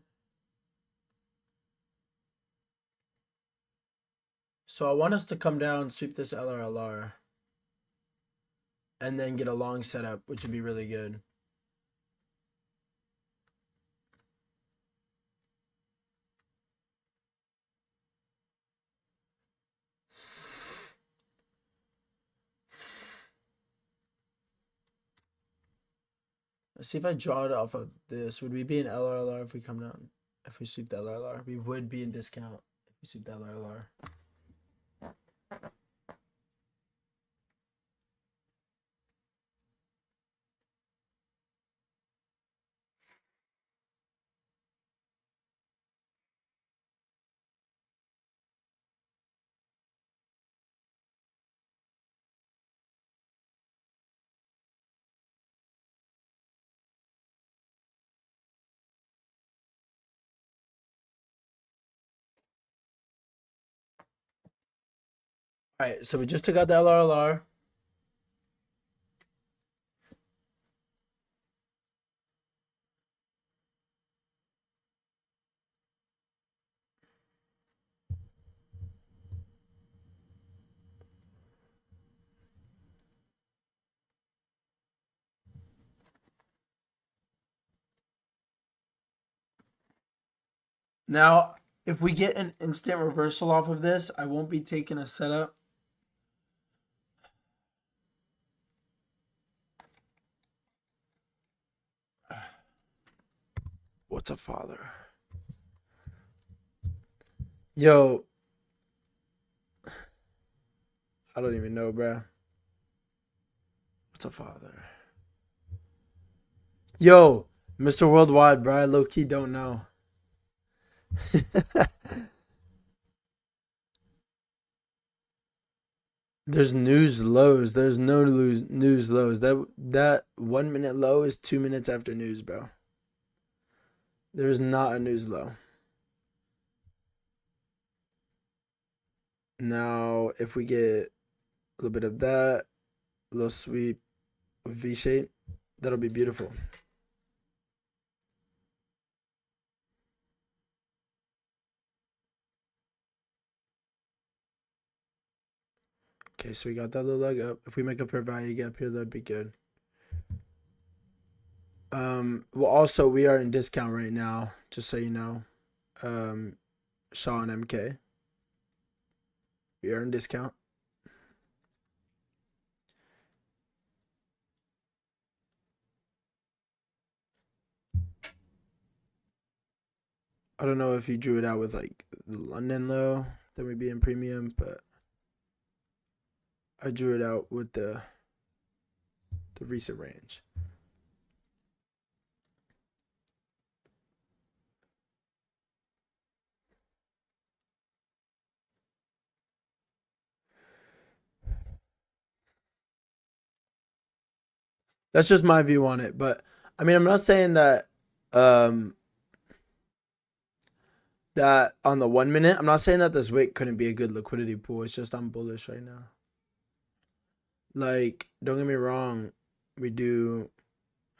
So I want us to come down, sweep this LRLR, and then get a long setup, which would be really good. Let's see if I draw it off of this. Would we be in LRLR if we come down? If we sweep the LRLR, we would be in discount if we sweep the LRLR. All right, so we just took out the LRLR. Now, if we get an instant reversal off of this, I won't be taking a setup. What's a father? Yo, I don't even know, bro. What's a father? Yo, Mr. Worldwide, bro. I low key don't know. There's news lows. There's no news lows. That 1-minute low is 2 minutes after news, bro. There is not a news low. Now, if we get a little bit of that, a little sweep with V shape, that'll be beautiful. Okay, so we got that little leg up. If we make a fair value gap here, that'd be good. Well, also we are in discount right now, just so you know. Shaw and MK. We earn discount. I don't know if you drew it out with like the London low, then we'd be in premium, but I drew it out with the recent range. That's just my view on it, but I mean, I'm not saying that that on the 1 minute, I'm not saying that this wick couldn't be a good liquidity pool. It's just I'm bullish right now. Like, don't get me wrong, we do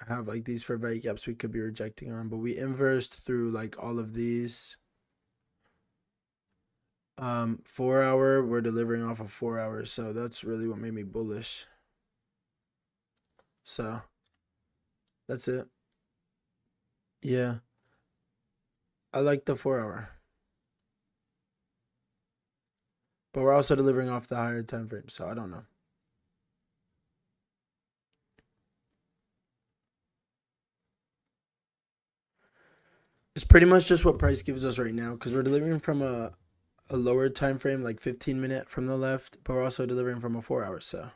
have like these fair value gaps we could be rejecting on, but we inversed through like all of these. 4 hour, we're delivering off of 4 hours, so that's really what made me bullish. So that's it. Yeah, I like the 4 hour, but we're also delivering off the higher time frame, so I don't know. It's pretty much just what price gives us right now, because we're delivering from a lower time frame, like 15-minute from the left, but we're also delivering from a 4 hour. So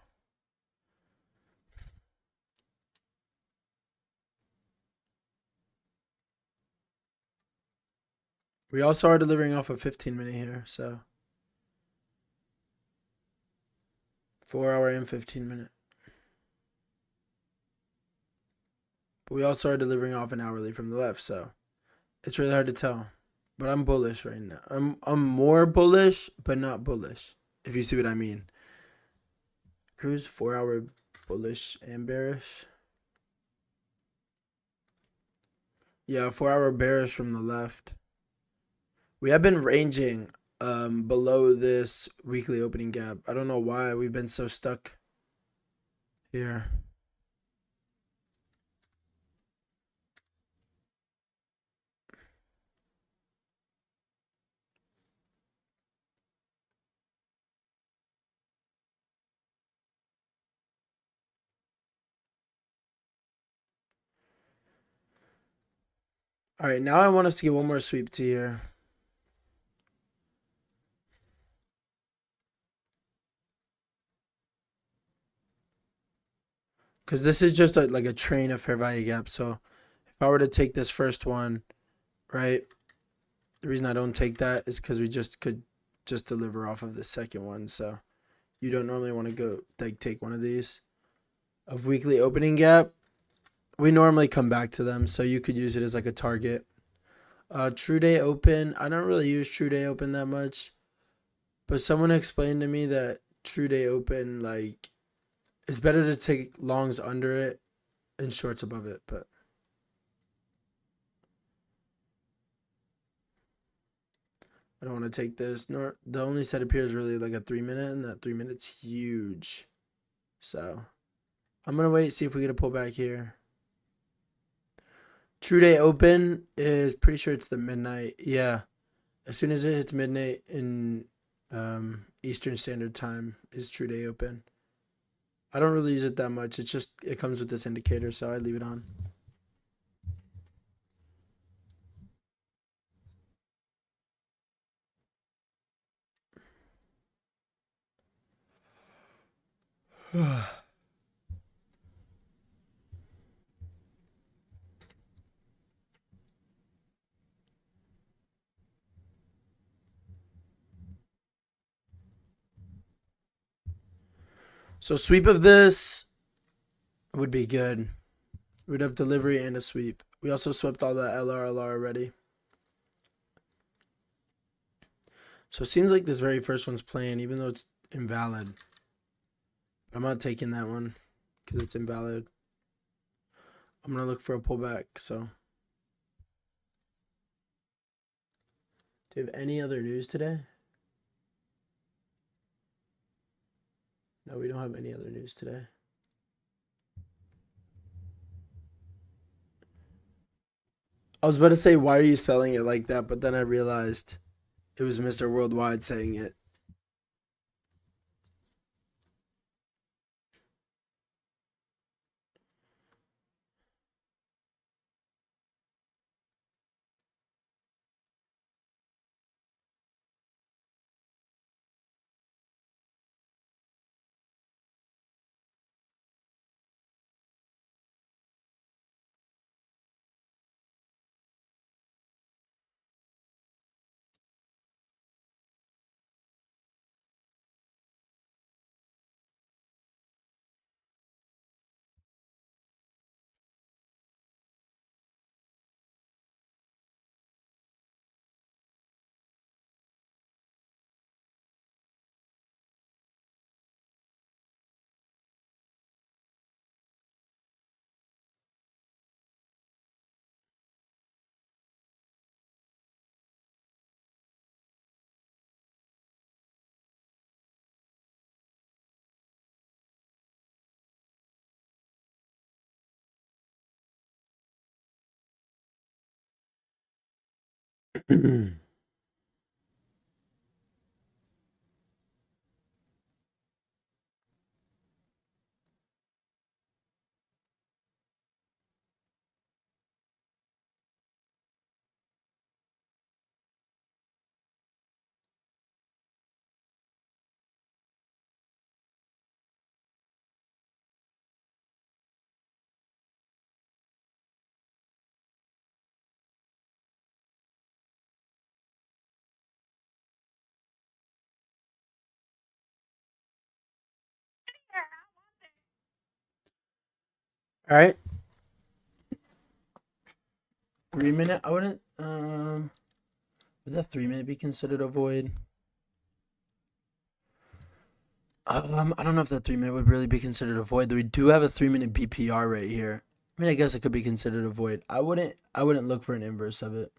we also are delivering off a 15-minute here. So 4 hour and 15-minute. But we also are delivering off an hourly from the left. So it's really hard to tell. But I'm bullish right now. I'm more bullish, but not bullish, if you see what I mean. Cruise 4 hour bullish and bearish. Yeah, 4 hour bearish from the left. We have been ranging below this weekly opening gap. I don't know why we've been so stuck here. All right, now I want us to get one more sweep to here. Because this is just like a train of fair value gaps. So if I were to take this first one, right, the reason I don't take that is because we just could just deliver off of the second one. So you don't normally want to go like take one of these. Of weekly opening gap, we normally come back to them. So you could use it as like a target. True day open, I don't really use true day open that much. But someone explained to me that true day open, like, it's better to take longs under it and shorts above it, but I don't want to take this. Nor the only setup here is really like a 3 minute, and that 3 minutes huge. So I'm gonna wait, see if we get a pullback here. True day open is pretty sure it's the midnight. Yeah, as soon as it hits midnight in Eastern Standard Time is true day open. I don't really use it that much. It's just it comes with this indicator, so I leave it on. So sweep of this would be good. We'd have delivery and a sweep. We also swept all that LR already. So it seems like this very first one's playing, even though it's invalid. I'm not taking that one because it's invalid. I'm going to look for a pullback. So do you have any other news today? No, we don't have any other news today. I was about to say, why are you spelling it like that? But then I realized it was Mr. Worldwide saying it. All right. 3 minute. I wouldn't. Would that 3 minute be considered a void? I don't know if that 3 minute would really be considered a void. We do have a 3 minute BPR right here. I mean, I guess it could be considered a void. I wouldn't look for an inverse of it.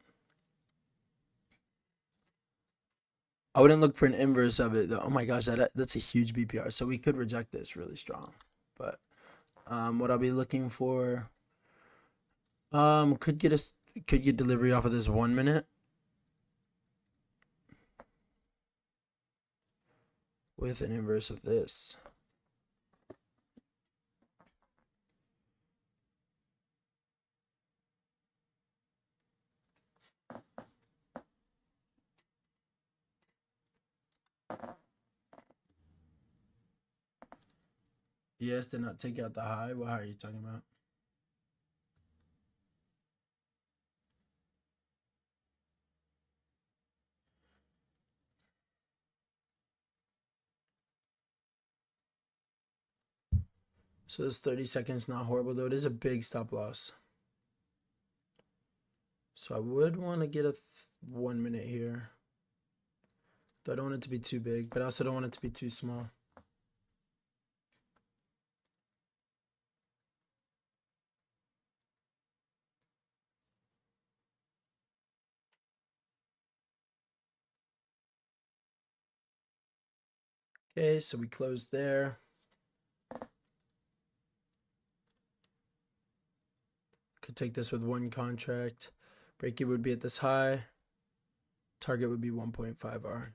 I wouldn't look for an inverse of it though. Oh my gosh, that's a huge BPR. So we could reject this really strong. But what I'll be looking for could get delivery off of this 1 minute with an inverse of this. Yes, did not take out the high. What high are you talking about? So this 30 seconds not horrible though. It is a big stop loss. So I would want to get a 1 minute here. I don't want it to be too big, but I also don't want it to be too small. Okay, so we closed there. Could take this with one contract. Break even would be at this high. Target would be 1.5 R.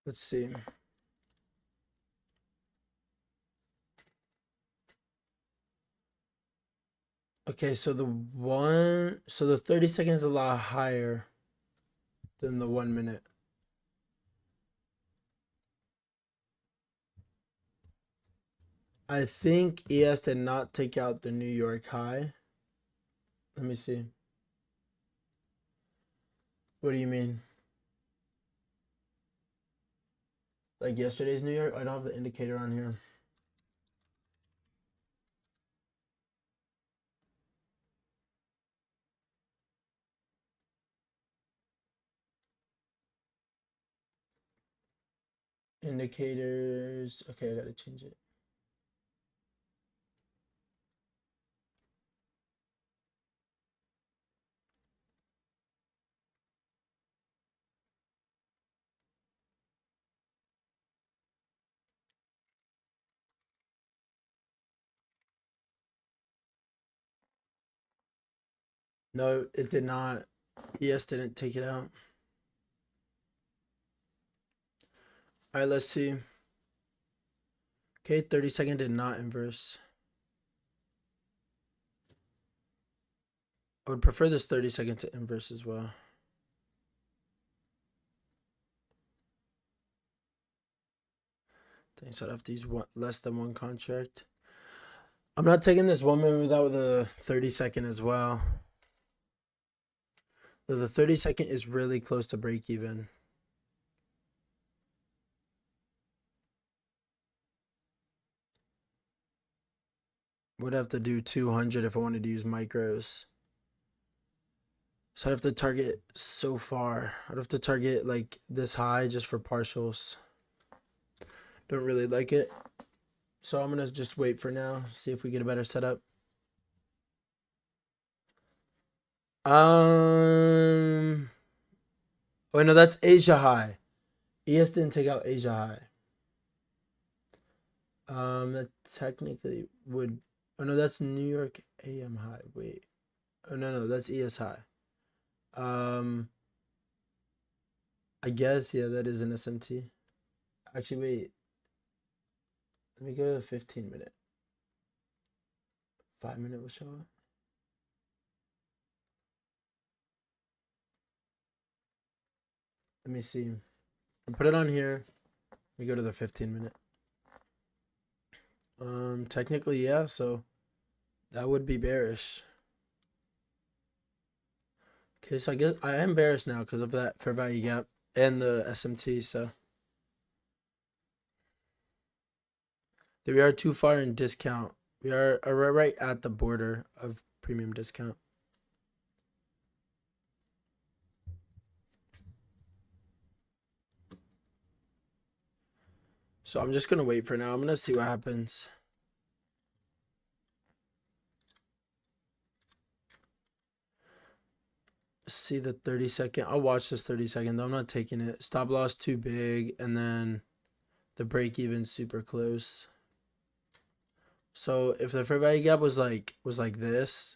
Let's see. Okay, so the 30 seconds is a lot higher than the 1 minute. I think ES did not take out the New York high. Let me see. What do you mean? Like yesterday's New York? I don't have the indicator on here. Indicators. Okay, I gotta change it. No, it did not. ES didn't take it out. All right, let's see. Okay, 30-second did not inverse. I would prefer this 30-second to inverse as well. Dang, so I'd have to use less than one contract. I'm not taking this 1 minute without the 30-second as well. So the 30-second is really close to break even. Would have to do 200 if I wanted to use micros. So I'd have to target so far. I'd have to target like this high just for partials. Don't really like it. So I'm gonna just wait for now, see if we get a better setup. Oh no, that's Asia high. ES didn't take out Asia high. That technically would. Oh no, that's New York AM high. Wait. Oh no, that's ES high. I guess yeah, that is an SMT. Actually, wait. Let me go to 15-minute. 5-minute will show up. Let me see. I'll put it on here. We go to the 15-minute. Technically, yeah. So that would be bearish. Okay, so I guess I am bearish now because of that fair value gap and the SMT. So we are too far in discount. We are right at the border of premium discount. So I'm just gonna wait for now. I'm gonna see what happens. See the 30-second. I'll watch this 30-second though. I'm not taking it. Stop loss too big, and then the break even super close. So if the fair value gap was like this,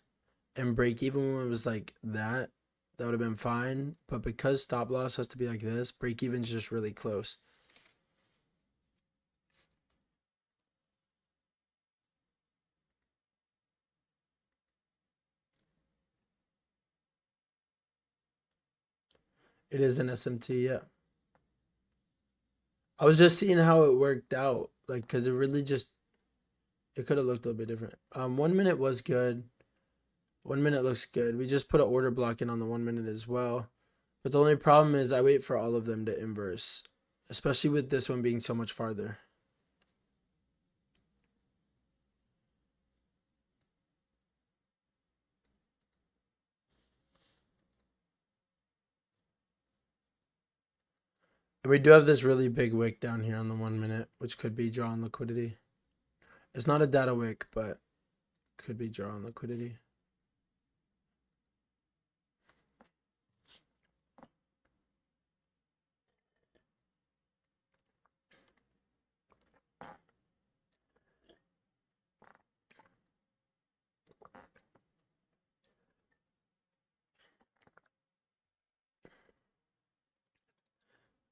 and break even was like that would have been fine. But because stop loss has to be like this, break even's just really close. It is an SMT, yeah. I was just seeing how it worked out, like, because it really just, it could have looked a little bit different. 1 minute was good. 1 minute looks good. We just put an order block in on the 1 minute as well. But the only problem is I wait for all of them to inverse, especially with this one being so much farther. And we do have this really big wick down here on the 1 minute, which could be draw on liquidity. It's not a data wick, but could be draw on liquidity.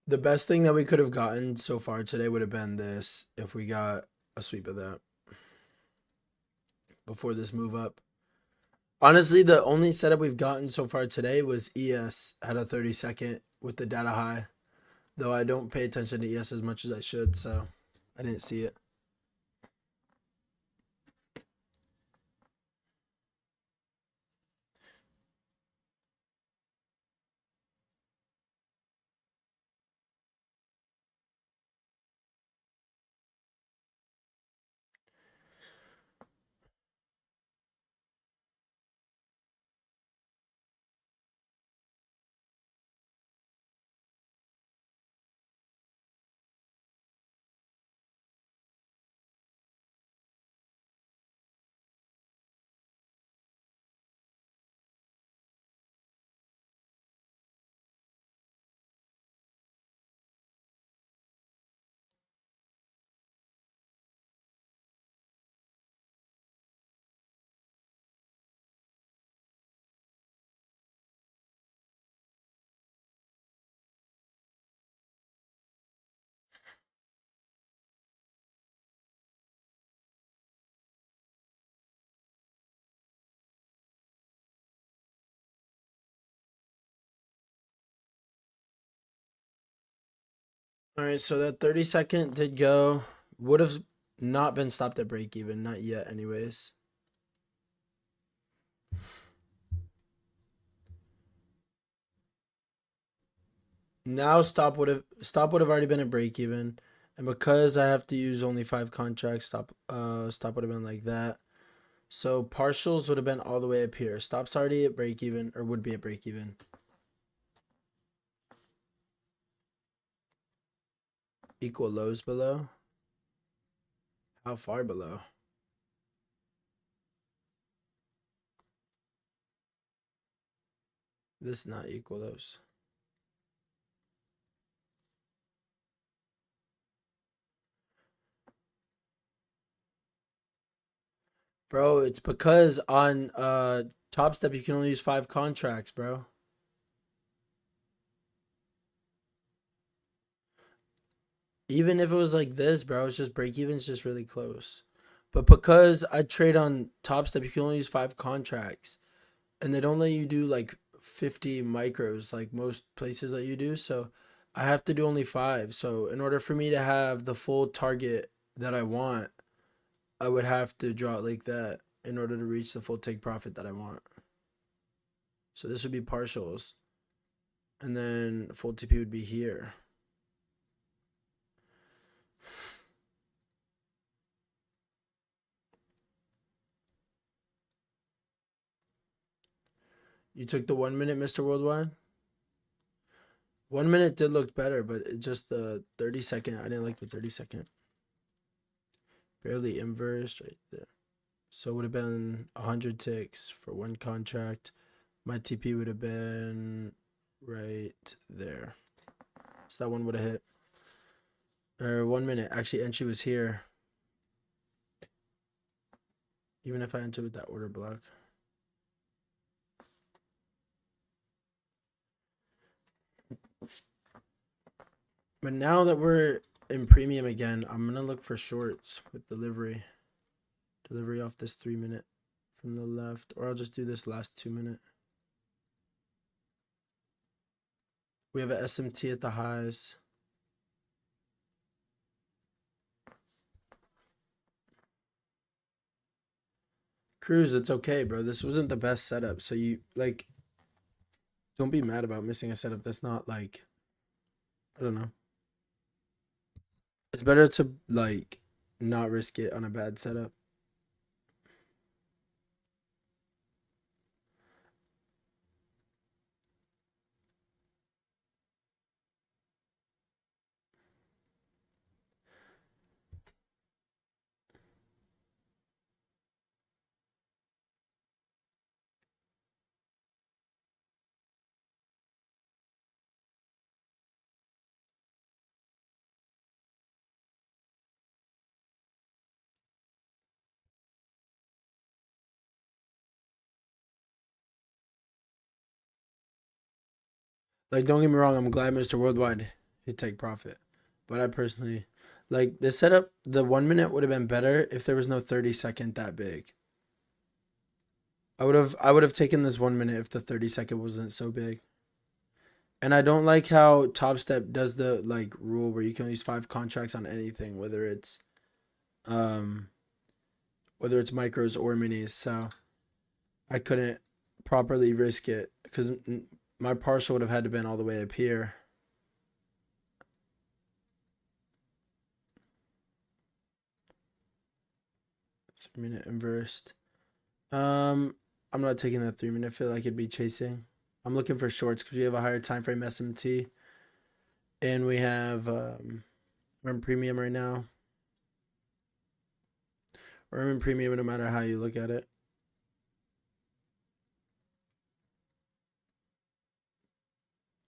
The best thing that we could have gotten so far today would have been this if we got a sweep of that before this move up. Honestly, the only setup we've gotten so far today was ES had a 30-second with the data high. Though I don't pay attention to ES as much as I should, so I didn't see it. All right, so that 30-second did go. Would have not been stopped at break even, not yet anyways. Now stop would have already been at break even. And because I have to use only 5 contracts, stop would have been like that. So partials would have been all the way up here. Stop's already at break even, or would be at break even. Equal lows below. How far below? This is not equal lows. Bro, it's because on Top Step you can only use 5 contracts, bro. Even if it was like this, bro, it's just break even's just really close. But because I trade on Top Step, you can only use 5 contracts. And they don't let you do like 50 micros like most places that you do. So I have to do only 5. So in order for me to have the full target that I want, I would have to draw it like that in order to reach the full take profit that I want. So this would be partials. And then full TP would be here. You took the 1 minute, Mr. Worldwide? 1 minute did look better, but it just the 30-second, I didn't like the 30-second. Barely inversed right there. So it would have been 100 ticks for 1 contract. My TP would have been right there. So that one would have hit. Or 1 minute. Actually, entry was here. Even if I entered with that order block. But now that we're in premium again, I'm going to look for shorts with delivery. Delivery off this 3 minute from the left. Or I'll just do this last 2 minute. We have a SMT at the highs. Cruz, it's okay, bro. This wasn't the best setup. So you, like, don't be mad about missing a setup that's not, like, I don't know. It's better to, like, not risk it on a bad setup. Like, don't get me wrong, I'm glad Mr. Worldwide hit take profit. But I personally, like, the setup, the 1 minute would have been better if there was no 30-second that big. I would have taken this 1 minute if the 30-second wasn't so big. And I don't like how Top Step does the, like, rule where you can use 5 contracts on anything, whether it's micros or minis. So I couldn't properly risk it because my partial would have had to been all the way up here. Minute inversed. I'm not taking that 3 minute. I feel like it'd be chasing. I'm looking for shorts because we have a higher time frame SMT, and we have we're in premium right now. We're in premium no matter how you look at it.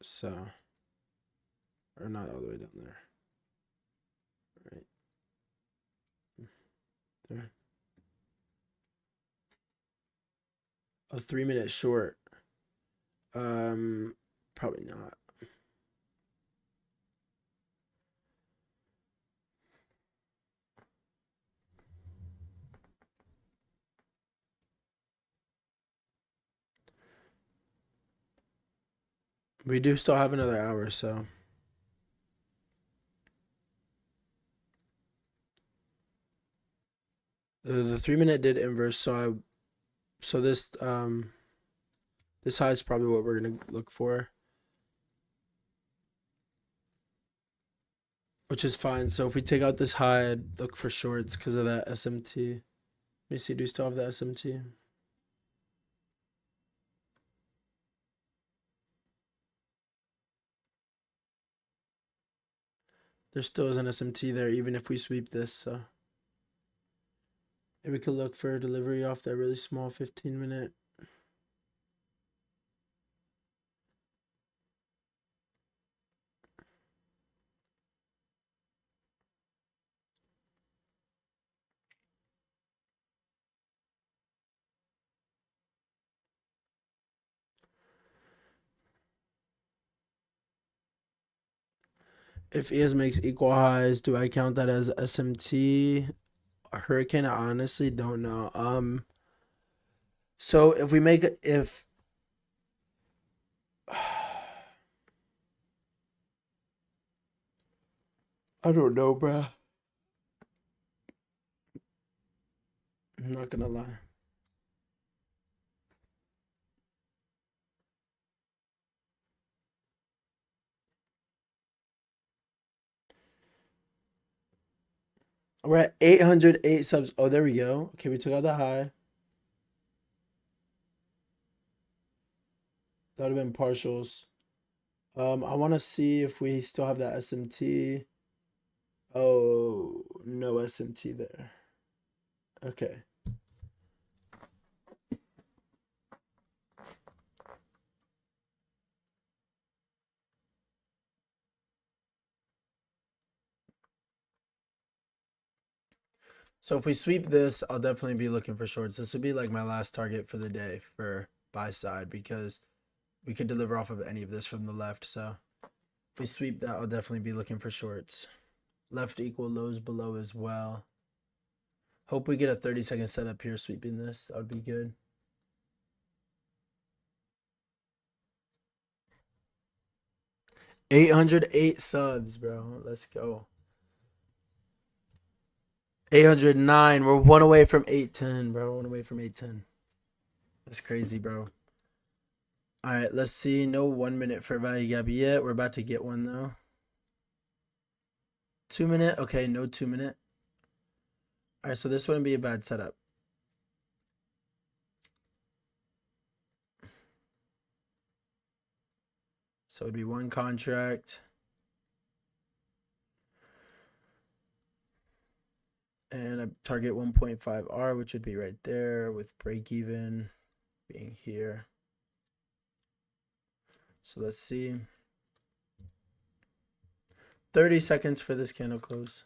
So, or not all the way down there. Right there. A 3 minute short. Probably not. We do still have another hour, so. The 3 minute did inverse, so this this high is probably what we're gonna look for, which is fine. So if we take out this high, I'd look for shorts because of that SMT. Let me see, do we still have the SMT? There still is an SMT there, even if we sweep this, so. Maybe we could look for a delivery off that really small 15-minute. If ES makes equal highs, do I count that as SMT? A hurricane, I honestly don't know. So if we make if I don't know, bruh. I'm not gonna lie. We're at 808 subs. Oh, there we go. Okay, we took out the high. That would have been partials. I want to see if we still have that SMT. Oh, no SMT there. Okay. So if we sweep this, I'll definitely be looking for shorts. This would be like my last target for the day for buy side because we could deliver off of any of this from the left. So if we sweep that, I'll definitely be looking for shorts. Left equal lows below as well. Hope we get a 30-second setup here sweeping this. That would be good. $808 subs, bro. Let's go. 809. We're one away from 810, bro. One away from 810. That's crazy, bro. All right, let's see. No 1 minute for value gap yet. We're about to get one though. 2 minute. Okay, no 2 minute. All right, so this wouldn't be a bad setup. So it'd be one contract. And a target 1.5 R, which would be right there with break even being here. So let's see. 30 seconds for this candle close.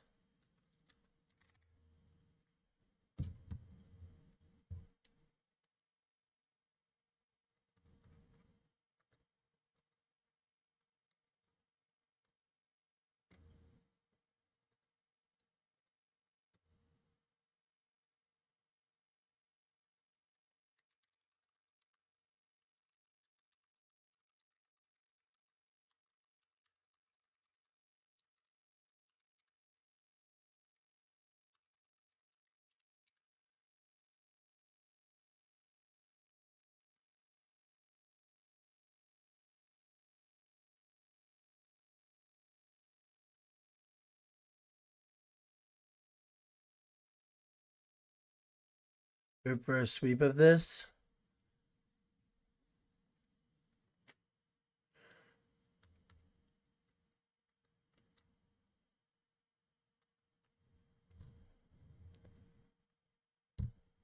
For a sweep of this.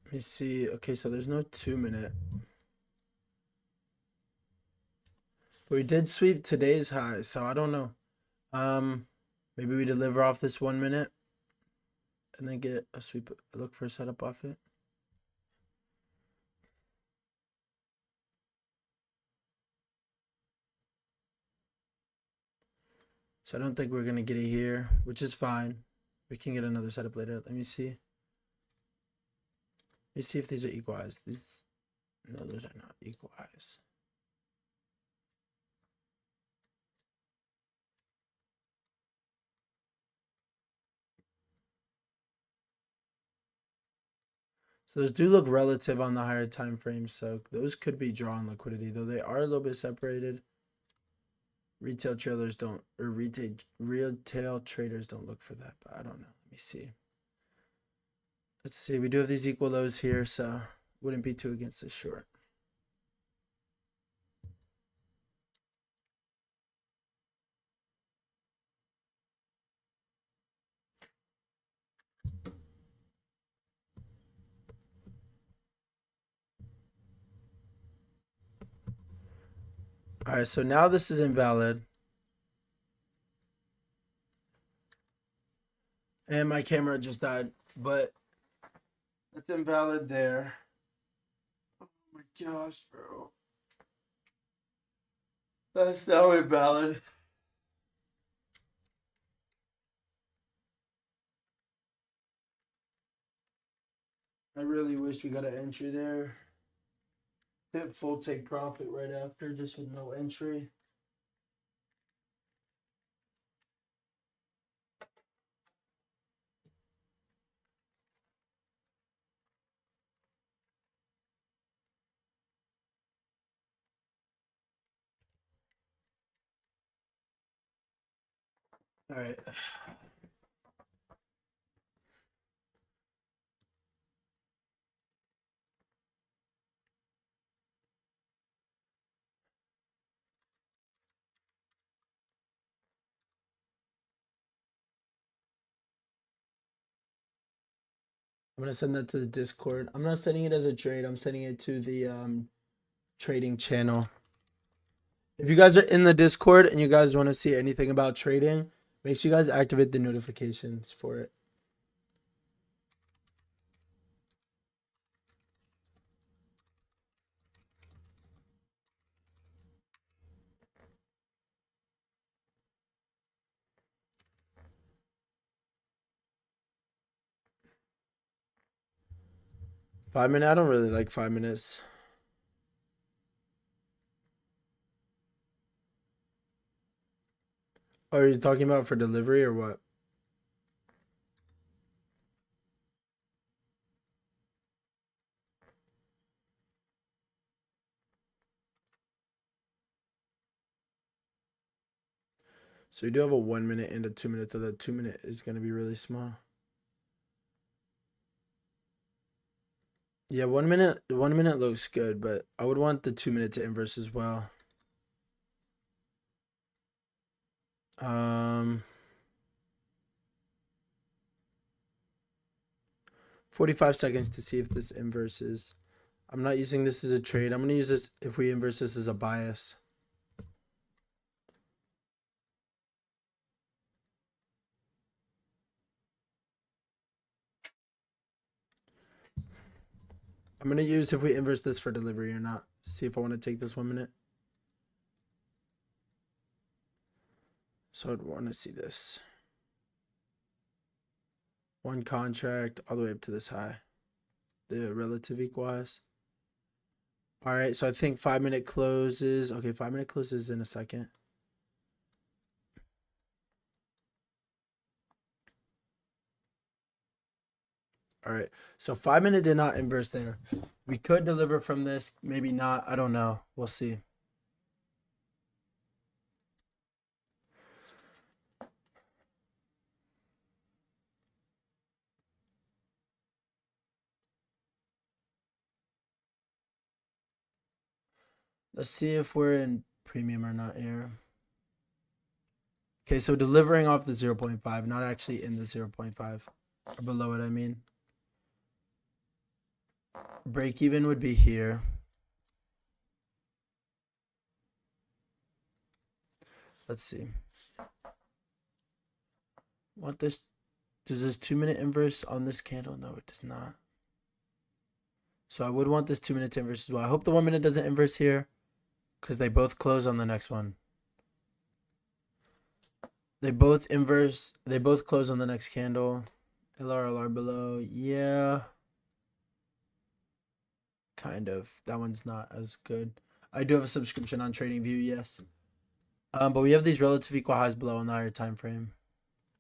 Let me see. Okay, so there's no 2 minute. But we did sweep today's high, so I don't know. Maybe we deliver off this 1 minute and then get a sweep, look for a setup off it. So I don't think we're gonna get it here, which is fine. We can get another setup later. Let me see. Let me see if these are equal highs. These, no, those are not equal highs. So those do look relative on the higher time frame, so those could be drawn liquidity, though they are a little bit separated. Retail trailers don't, or retail traders don't look for that, but I don't know. Let me see. Let's see. We do have these equal lows here, so wouldn't be too against this short. All right, so now this is invalid. And my camera just died, but it's invalid there. Oh my gosh, bro. That's now invalid. I really wish we got an entry there. Hit full take profit right after, just with no entry. All right. I'm gonna send that to the Discord. I'm not sending it as a trade. I'm sending it to the trading channel. If you guys are in the Discord and you guys want to see anything about trading, make sure you guys activate the notifications for it. .5 minute. I don't really like 5 minutes. Oh, are you talking about for delivery or what? So we do have a 1 minute and a 2 minute, though the 2 minute is going to be really small. Yeah, 1 minute. 1 minute looks good, but I would want the 2 minute to inverse as well. 45 seconds to see if this inverses. I'm not using this as a trade. I'm gonna use this if we inverse this as a bias. I'm gonna use if we inverse this for delivery or not. See if I want to take this 1 minute. So I'd want to see this. One contract all the way up to this high. The relative equalize. All right, so I think 5 minute closes. Okay, 5 minute closes in a second. All right, so 5 minute did not inverse there. We could deliver from this, maybe not. I don't know. We'll see. Let's see if we're in premium or not here. Okay, so delivering off the 0.5, not actually in the 0.5 or below it, I mean. Break even would be here. Let's see. Want this? Does this 2 minute inverse on this candle? No, it does not. So I would want this 2 minute to inverse as well. I hope the 1 minute doesn't inverse here because they both close on the next one. They both inverse. They both close on the next candle. LR below. Yeah. Kind of. That one's not as good. I do have a subscription on TradingView, yes. But we have these relative equal highs below on the higher time frame.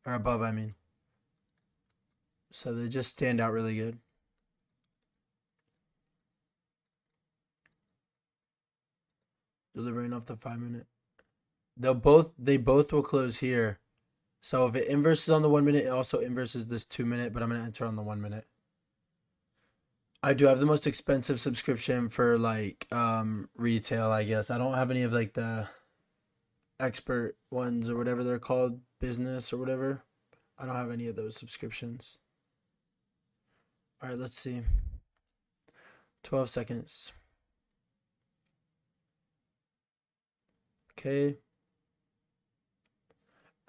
Or above, I mean. So they just stand out really good. Delivering off the 5 minute. They both will close here. So if it inverses on the 1 minute, it also inverses this 2 minute, but I'm gonna enter on the 1 minute. I do have the most expensive subscription for like retail, I guess. I don't have any of like the expert ones or whatever they're called, business or whatever. I don't have any of those subscriptions. All right, let's see. 12 seconds. Okay.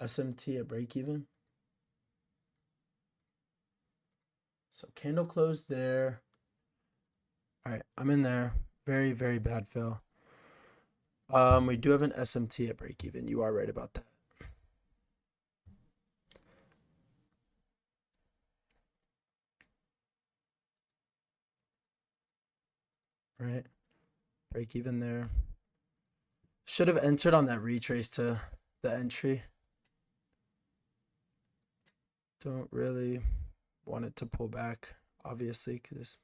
SMT at break even. So candle closed there. All right, I'm in there. Very, very bad fill. We do have an SMT at break even. You are right about that. Right. Break even there. Should have entered on that retrace to the entry. Don't really want it to pull back, obviously, because.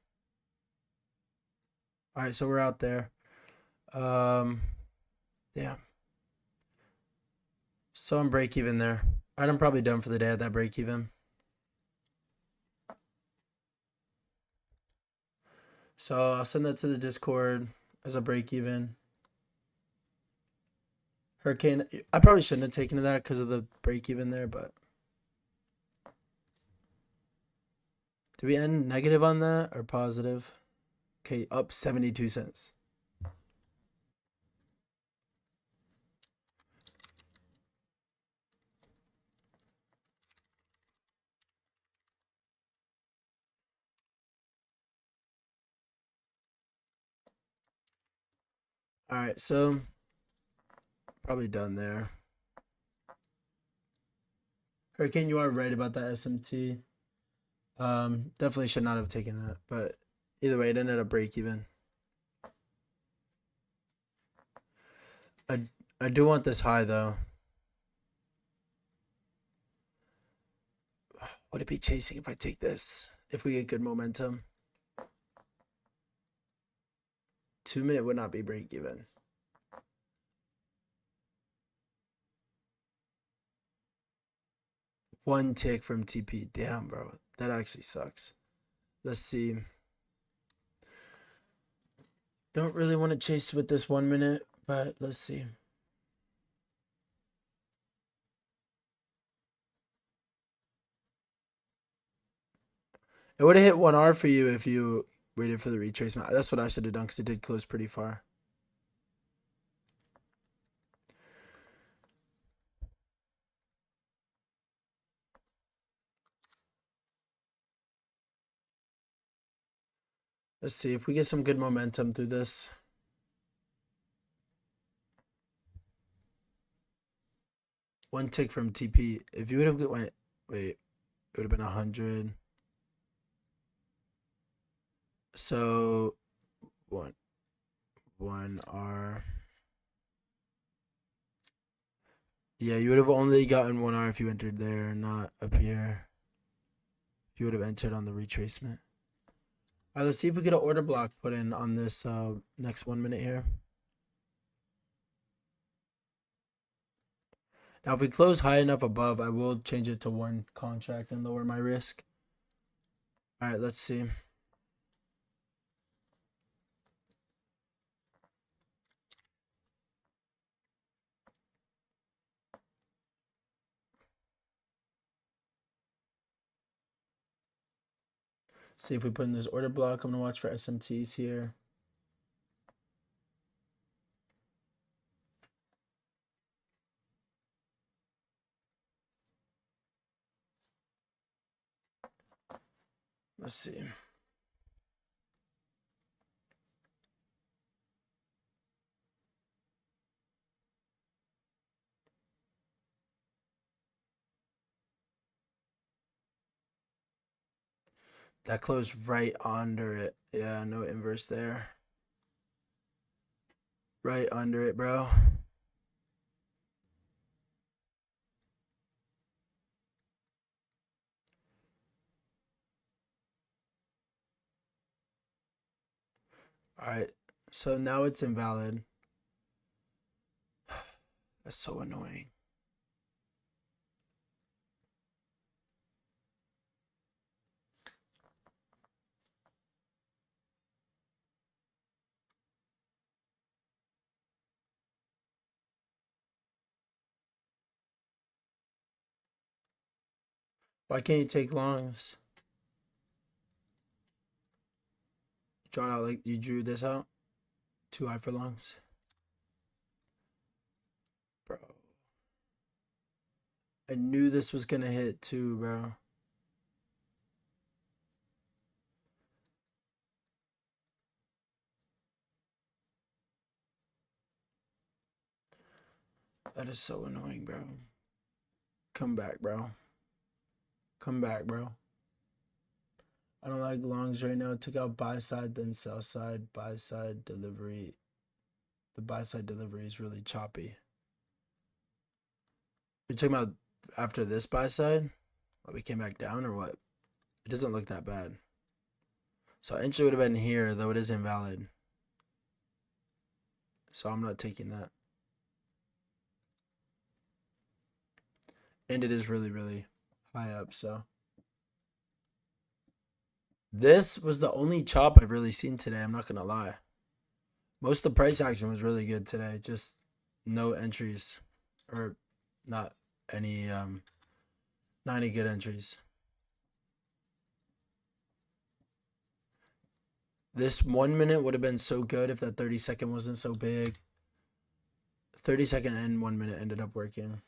All right, so we're out there. Yeah. So I'm break even there. All right, I'm probably done for the day at that break even. So I'll send that to the Discord as a break even. Hurricane, I probably shouldn't have taken that because of the break even there, but. Did we end negative on that or positive? Okay, up 72 cents. All right, so probably done there. Hurricane, you are right about that SMT. Definitely should not have taken that, but either way, it ended up break even. I do want this high though. Would it be chasing if I take this? If we get good momentum, 2 minute would not be break even. One tick from TP. Damn, bro, that actually sucks. Let's see. Don't really want to chase with this 1 minute, but let's see. It would have hit 1R for you if you waited for the retracement. That's what I should have done because it did close pretty far. Let's see if we get some good momentum through this. One tick from TP. If you would have went, wait, it would have been 100. So, 1R. Yeah, you would have only gotten 1R if you entered there, not up here. If you would have entered on the retracement. All right, let's see if we get an order block put in on this next 1 minute here. Now, if we close high enough above, I will change it to one contract and lower my risk. All right, let's see. See if we put in this order block. I'm going to watch for SMTs here. Let's see. That closed right under it. Yeah, no inverse there. Right under it, bro. All right. So now it's invalid. That's so annoying. Why can't you take longs? Draw it out like you drew this out. Too high for longs. Bro. I knew this was gonna hit too, bro. That is so annoying, bro. Come back, bro. Come back, bro. I don't like longs right now. Took out buy side, then sell side, buy side delivery. The buy side delivery is really choppy. You're talking about after this buy side? What, we came back down or what? It doesn't look that bad. So entry would have been here, though it is invalid. So I'm not taking that. And it is really, really high up, so. This was the only chop I've really seen today, I'm not going to lie. Most of the price action was really good today. Just no entries. Or not any good entries. This 1 minute would have been so good if that 30-second wasn't so big. 30-second and 1 minute ended up working.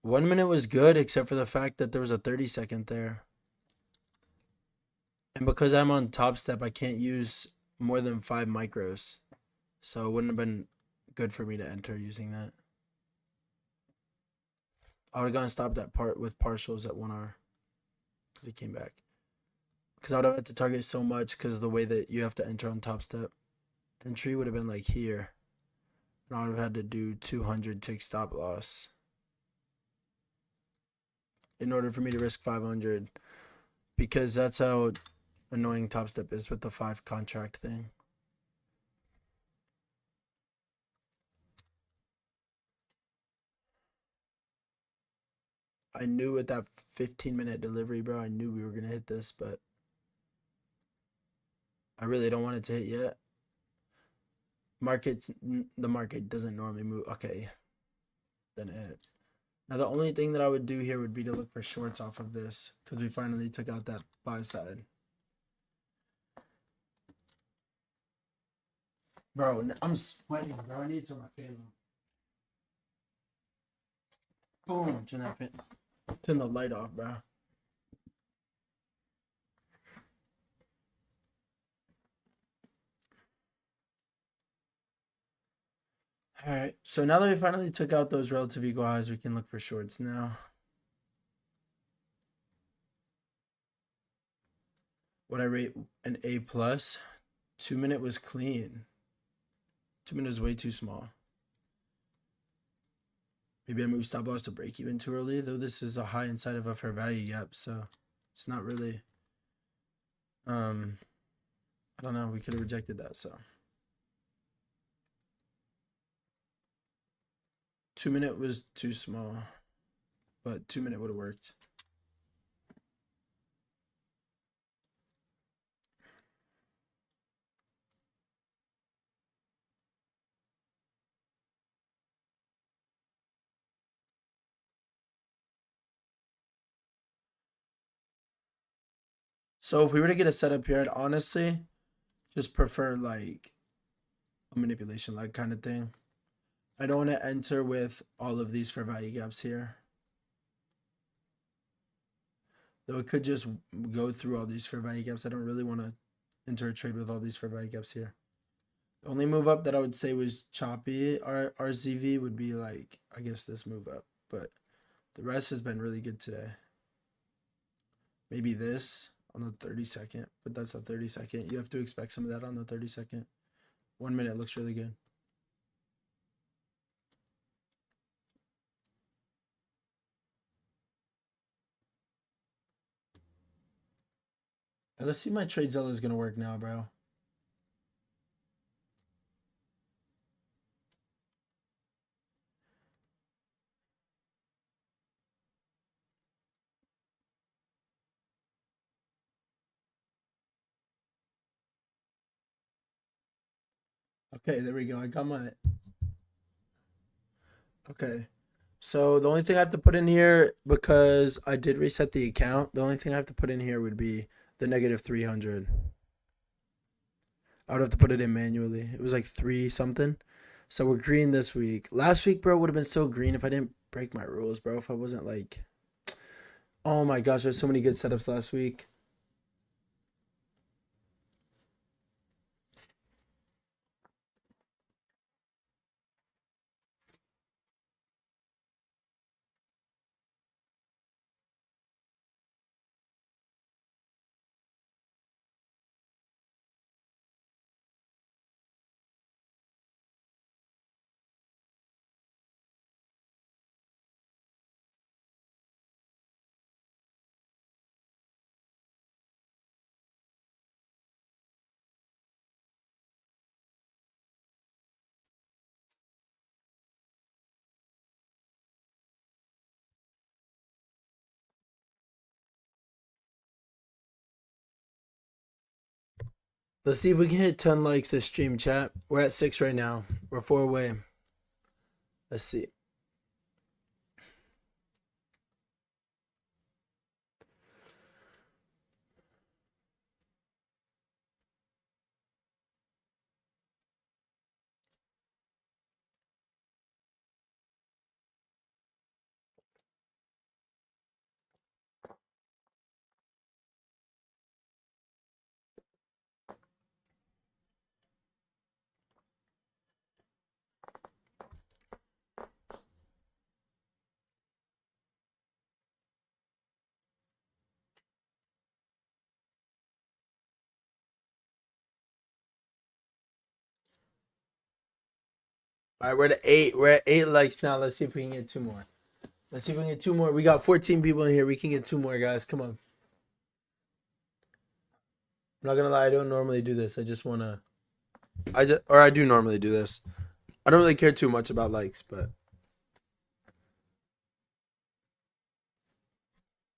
1 minute was good except for the fact that there was a 30-second there. And because I'm on top step, I can't use more than 5 micros. So it wouldn't have been good for me to enter using that. I would have gone stopped that part with partials at 1 hour. Because he came back. Because I would have had to target so much because of the way that you have to enter on top step. Entry would have been like here. And I would have had to do 200 tick stop loss in order for me to risk 500. Because that's how annoying top step is with the 5 contract thing. I knew with that 15-minute delivery, bro, I knew we were going to hit this, but I really don't want it to hit yet. The market doesn't normally move. Okay, then it. Now, the only thing that I would do here would be to look for shorts off of this because we finally took out that buy side. Bro, I'm sweating, bro. I need to turn my fan on. Boom, turn the light off, bro. All right, so now that we finally took out those relative equal highs, we can look for shorts now. What I rate an A plus. 2 minute was clean. 2 minutes was way too small. Maybe I moved stop loss to break even too early, though this is a high inside of a fair value gap, so it's not really. I don't know. We could have rejected that, so. 2 minute was too small, but 2 minute would have worked. So if we were to get a setup here, I'd honestly just prefer like a manipulation leg kind of thing. I don't want to enter with all of these fair value gaps here. Though it could just go through all these fair value gaps. I don't really want to enter a trade with all these fair value gaps here. The only move up that I would say was choppy RZV would be like, I guess this move up. But the rest has been really good today. Maybe this on the 30-second, but that's a 30-second. You have to expect some of that on the 30-second. 1 minute looks really good. Let's see my trade zeal is gonna work now, bro. Okay, there we go. I got my. Okay, So the only thing I have to put in here, because I did reset the account, the only thing I have to put in here would be the negative 300. I would have to put it in manually. It was like 3 something. So we're green this week. Last week, bro, would have been so green if I didn't break my rules, bro. If I wasn't like, oh my gosh, there's so many good setups last week. Let's see if we can hit 10 likes this stream, chat. We're at 6 right now. We're 4 away. Let's see. All right, we're at 8. We're at 8 likes now. Let's see if we can get 2 more. Let's see if we can get 2 more. We got 14 people in here. We can get 2 more, guys. Come on. I'm not gonna lie, I don't normally do this. I just wanna. I do normally do this. I don't really care too much about likes, but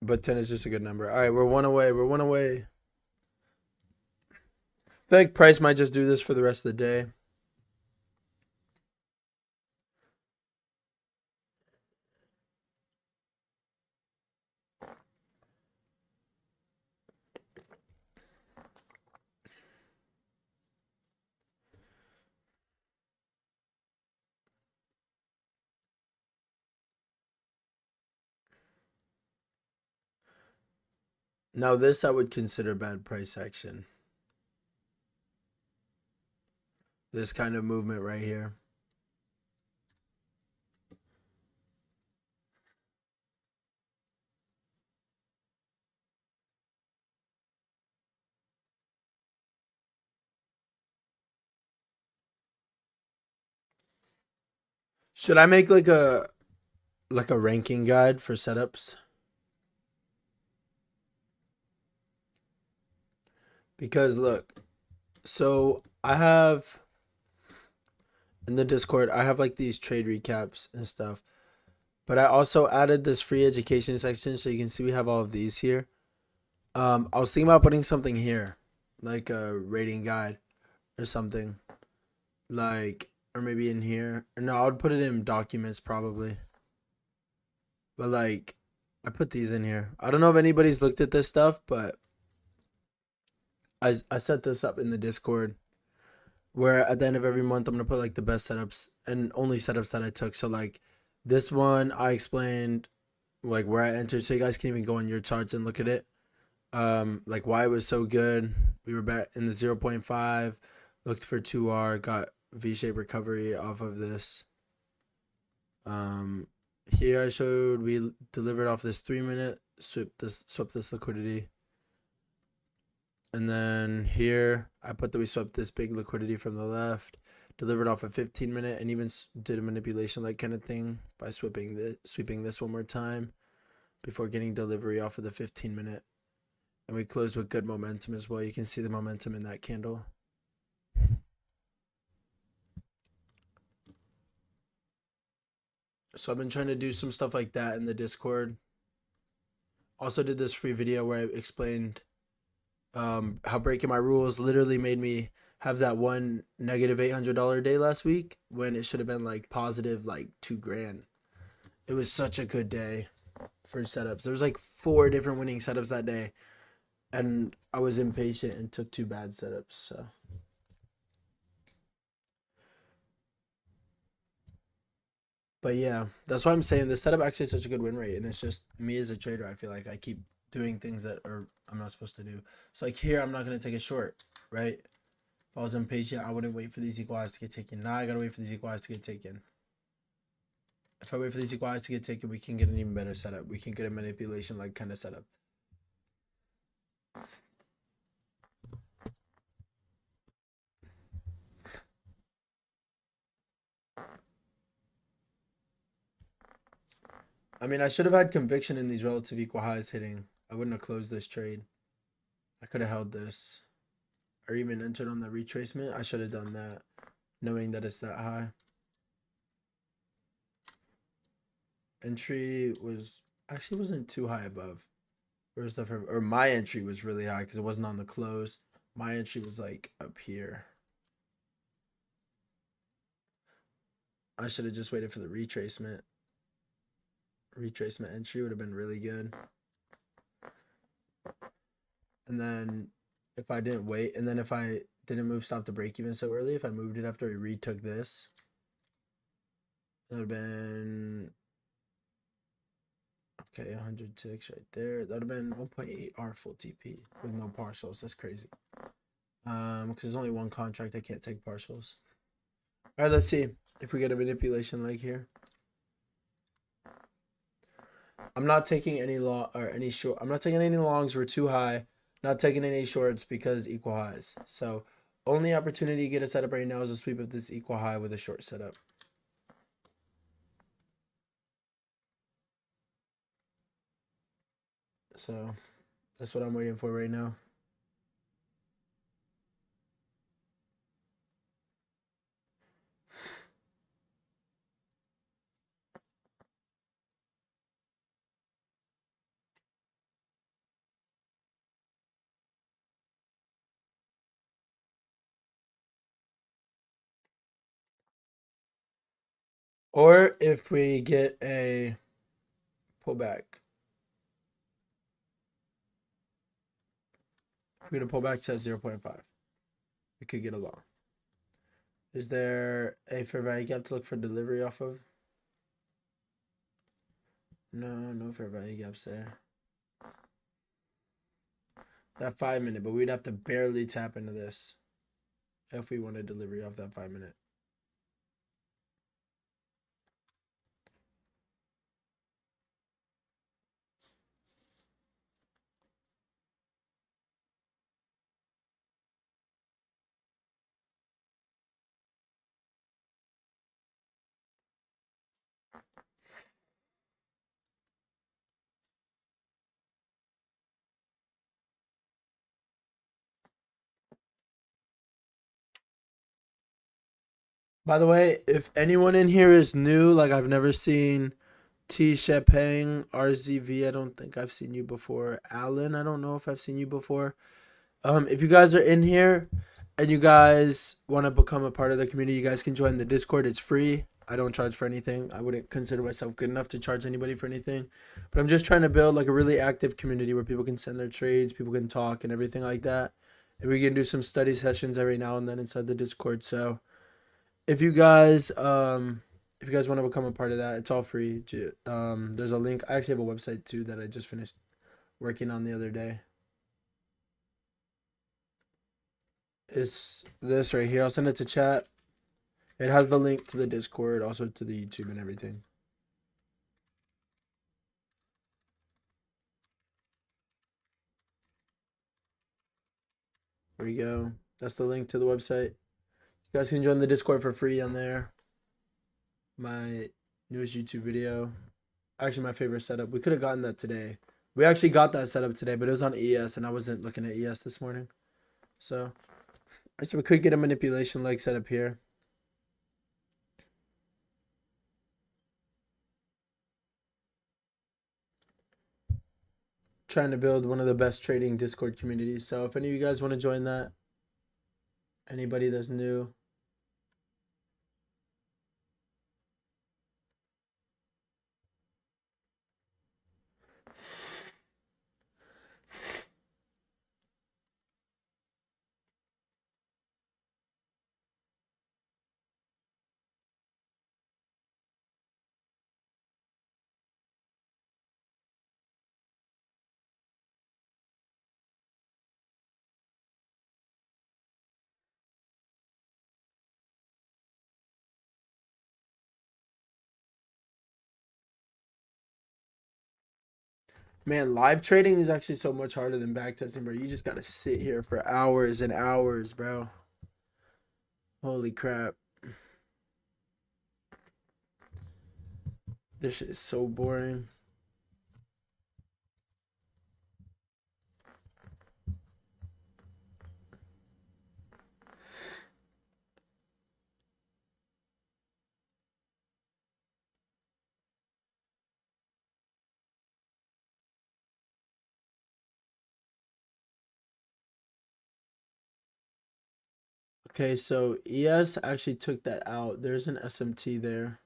10 is just a good number. All right, we're 1 away. We're 1 away. I feel like Price might just do this for the rest of the day. Now this I would consider bad price action. This kind of movement right here. Should I make like a ranking guide for setups? Because look, so I have in the Discord, I have like these trade recaps and stuff. But I also added this free education section so you can see we have all of these here. I was thinking about putting something here, like a rating guide or something. Like, or maybe in here. No, I would put it in documents probably. But like, I put these in here. I don't know if anybody's looked at this stuff, but I set this up in the Discord where at the end of every month I'm gonna put like the best setups and only setups that I took. So like this one I explained like where I entered, so you guys can even go on your charts and look at it. Like why it was so good. We were back in the 0.5, looked for 2R, got V-shaped recovery off of this. Here I showed we delivered off this 3-minute, swept this liquidity. And then here I put that we swept this big liquidity from the left, delivered off a 15-minute, and even did a manipulation like kind of thing by sweeping this one more time before getting delivery off of the 15-minute. And we closed with good momentum as well. You can see the momentum in that candle. So I've been trying to do some stuff like that in the Discord. Also did this free video where I explained how breaking my rules literally made me have that one negative $800 day last week when it should have been like positive like $2,000. It was such a good day for setups. There was like 4 different winning setups that day, and I was impatient and took 2 bad setups. So but yeah, that's why I'm saying the setup actually is such a good win rate, and it's just me as a trader. I feel like I keep doing things that are I'm not supposed to do. So like here, I'm not gonna take a short, right? If I was impatient, I wouldn't wait for these equal highs to get taken. Now I gotta wait for these equal highs to get taken. If I wait for these equal highs to get taken, we can get an even better setup. We can get a manipulation like kind of setup. I mean, I should have had conviction in these relative equal highs hitting. I wouldn't have closed this trade. I could have held this. Or even entered on the retracement. I should have done that, knowing that it's that high. Entry was actually wasn't too high above. Where's the or my entry was really high because it wasn't on the close. My entry was like up here. I should have just waited for the retracement. Retracement entry would have been really good. And then if I didn't wait, and then if I didn't move stop the break even so early, if I moved it after we retook this, that would have been okay, 100 ticks right there. That would have been 1.8 R full TP with no partials. That's crazy. Because there's only one contract, I can't take partials. All right, let's see if we get a manipulation leg here. I'm not taking any long or any short. I'm not taking any longs. We're too high. Not taking any shorts because equal highs. So only opportunity to get a setup right now is a sweep of this equal high with a short setup. So that's what I'm waiting for right now. Or if we get a pullback. If we get a pullback to 0.5, we could get a long. Is there a fair value gap to look for delivery off of? No fair value gaps there. That 5 minute, but we'd have to barely tap into this if we wanted delivery off that 5 minute. By the way, if anyone in here is new, like I've never seen T Shepang, RZV, I don't think I've seen you before. Alan, I don't know if I've seen you before. If you guys are in here and you guys want to become a part of the community, you guys can join the Discord. It's free. I don't charge for anything. I wouldn't consider myself good enough to charge anybody for anything. But I'm just trying to build like a really active community where people can send their trades, people can talk and everything like that. And we can do some study sessions every now and then inside the Discord. So if you guys want to become a part of that, it's all free. There's a link. I actually have a website too that I just finished working on the other day. Is this right here. I'll send it to chat. It has the link to the Discord, also to the YouTube and everything. There we go. That's the link to the website. You guys can join the Discord for free on there. My newest YouTube video. Actually, my favorite setup. We could have gotten that today. We actually got that setup today, but it was on ES, and I wasn't looking at ES this morning. So we could get a manipulation leg setup here. Trying to build one of the best trading Discord communities. So if any of you guys want to join that, anybody that's new, Man, live trading is actually so much harder than back testing, bro. You just gotta sit here for hours and hours, bro. Holy crap. This shit is so boring. Okay, so ES actually took that out. There's an SMT there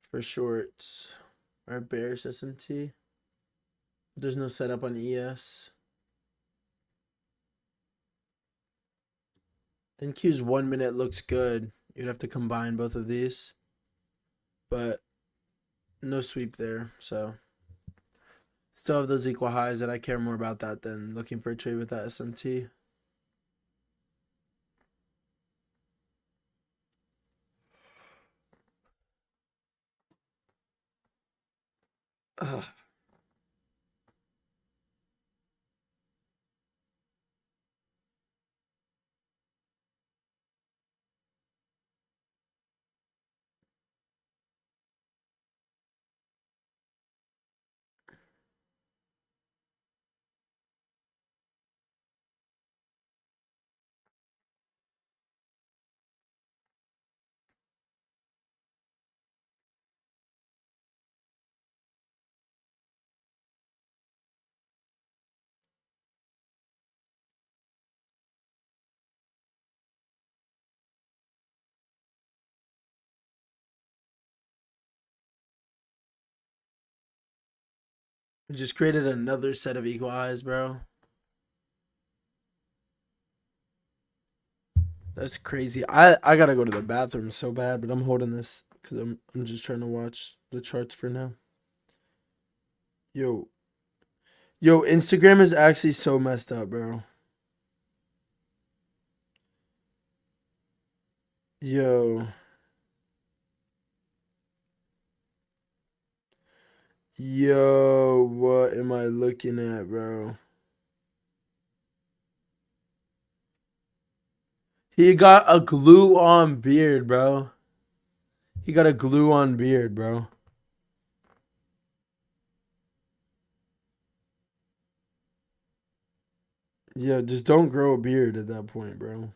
for shorts. Or bearish SMT. There's no setup on ES. NQ's 1 minute looks good. You'd have to combine both of these. But no sweep there, so still have those equal highs, and I care more about that than looking for a trade with that SMT. Ugh. We just created another set of equal highs, bro. That's crazy. I gotta go to the bathroom so bad, but I'm holding this because I'm just trying to watch the charts for now. Yo, Instagram is actually so messed up, bro. Yo, what am I looking at, bro? He got a glue on beard, bro. He got a glue on beard, bro. Yeah, just don't grow a beard at that point, bro.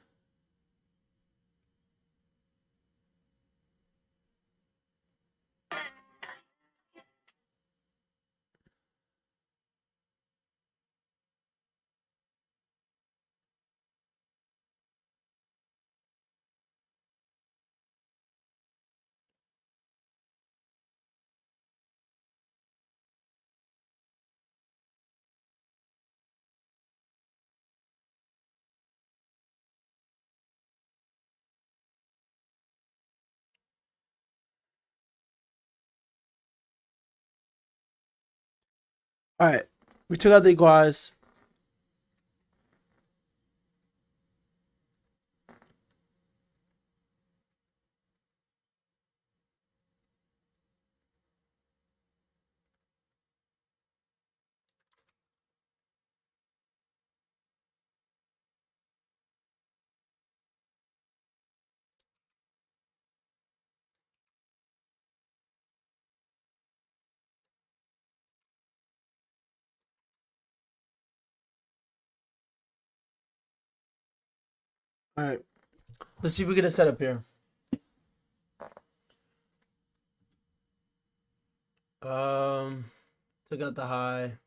All right, we took out the equalize. All right, let's see if we get a setup here. Took out the high.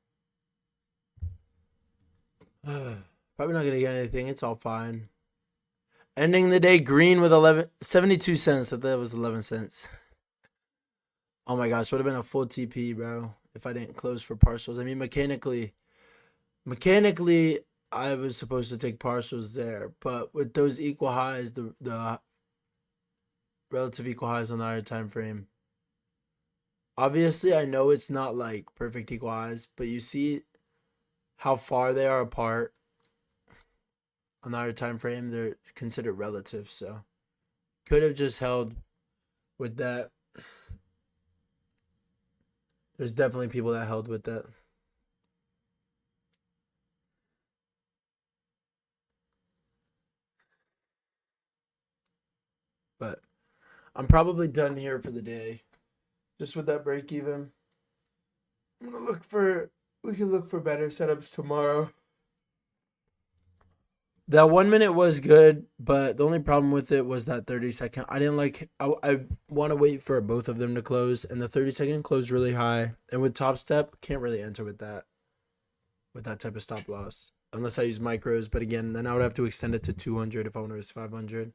Probably not gonna get anything. It's all fine. Ending the day green with 72 cents. I thought that was 11 cents. Oh my gosh, would have been a full TP, bro, if I didn't close for partials. I mean, mechanically, I was supposed to take partials there, but with those equal highs, the relative equal highs on the higher time frame. Obviously, I know it's not like perfect equal highs, but you see how far they are apart on the higher time frame. They're considered relative, so could have just held with that. There's definitely people that held with that. But I'm probably done here for the day. Just with that break even. I'm gonna look for we can look for better setups tomorrow. That 1 minute was good, but the only problem with it was that 30-second. I didn't like. I want to wait for both of them to close, and the 30-second closed really high. And with top step, can't really enter with that type of stop loss unless I use micros. But again, then I would have to extend it to 200 if I want to use 500.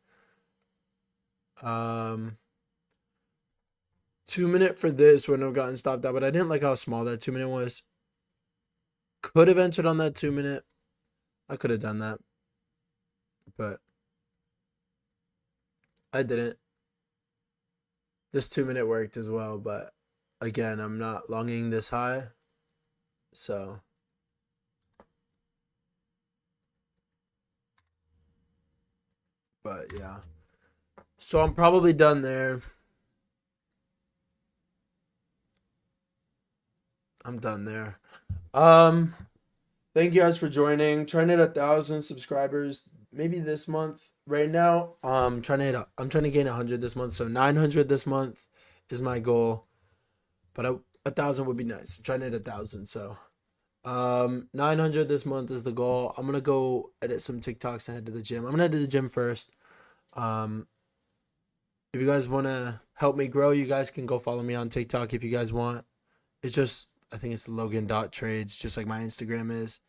2 minute for this wouldn't have gotten stopped out, but I didn't like how small that 2 minute was. Could have entered on that 2 minute. I could have done that, but I didn't. This 2 minute worked as well, but again, I'm not longing this high, so but yeah. So I'm probably done there. I'm done there. Thank you guys for joining. Trying to hit 1,000 subscribers maybe this month. Right now, I'm trying to gain 100 this month. So 900 this month is my goal. But 1,000 would be nice. I'm trying to hit 1,000. So 900 this month is the goal. I'm gonna go edit some TikToks and head to the gym. I'm gonna head to the gym first. If you guys want to help me grow, you guys can go follow me on TikTok if you guys want. It's just, I think it's Logan.trades, just like my Instagram is.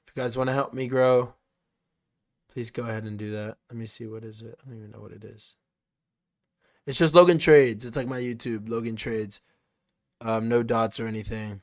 If you guys want to help me grow, please go ahead and do that. Let me see, what is it? I don't even know what it is. It's just Logan Trades. It's like my YouTube, Logan Trades. No dots or anything.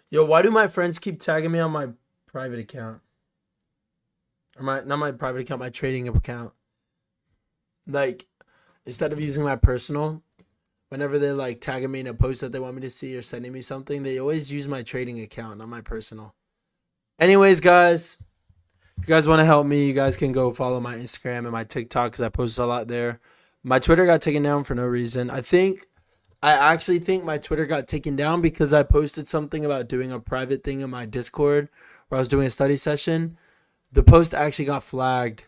Yo, why do my friends keep tagging me on my private account? Or not my private account, my trading account. Like, instead of using my personal, whenever they're like tagging me in a post that they want me to see or sending me something, they always use my trading account, not my personal. Anyways, guys, if you guys want to help me, you guys can go follow my Instagram and my TikTok because I post a lot there. My Twitter got taken down for no reason. I actually think my Twitter got taken down because I posted something about doing a private thing in my Discord where I was doing a study session. The post actually got flagged.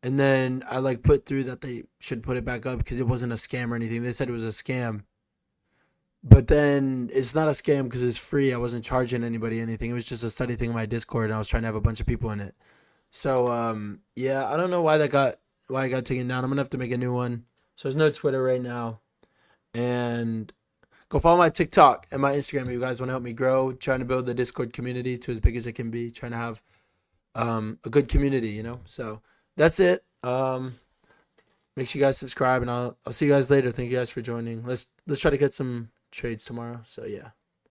And then I like put through that they should put it back up because it wasn't a scam or anything. They said it was a scam. But then it's not a scam because it's free. I wasn't charging anybody anything. It was just a study thing in my Discord and I was trying to have a bunch of people in it. So yeah, I don't know why it got taken down. I'm gonna have to make a new one. So there's no Twitter right now. And go follow my TikTok and my Instagram if you guys want to help me grow. Trying to build the Discord community to as big as it can be. Trying to have a good community, you know. So that's it. Make sure you guys subscribe, and I'll see you guys later. Thank you guys for joining. Let's try to get some trades tomorrow. So yeah.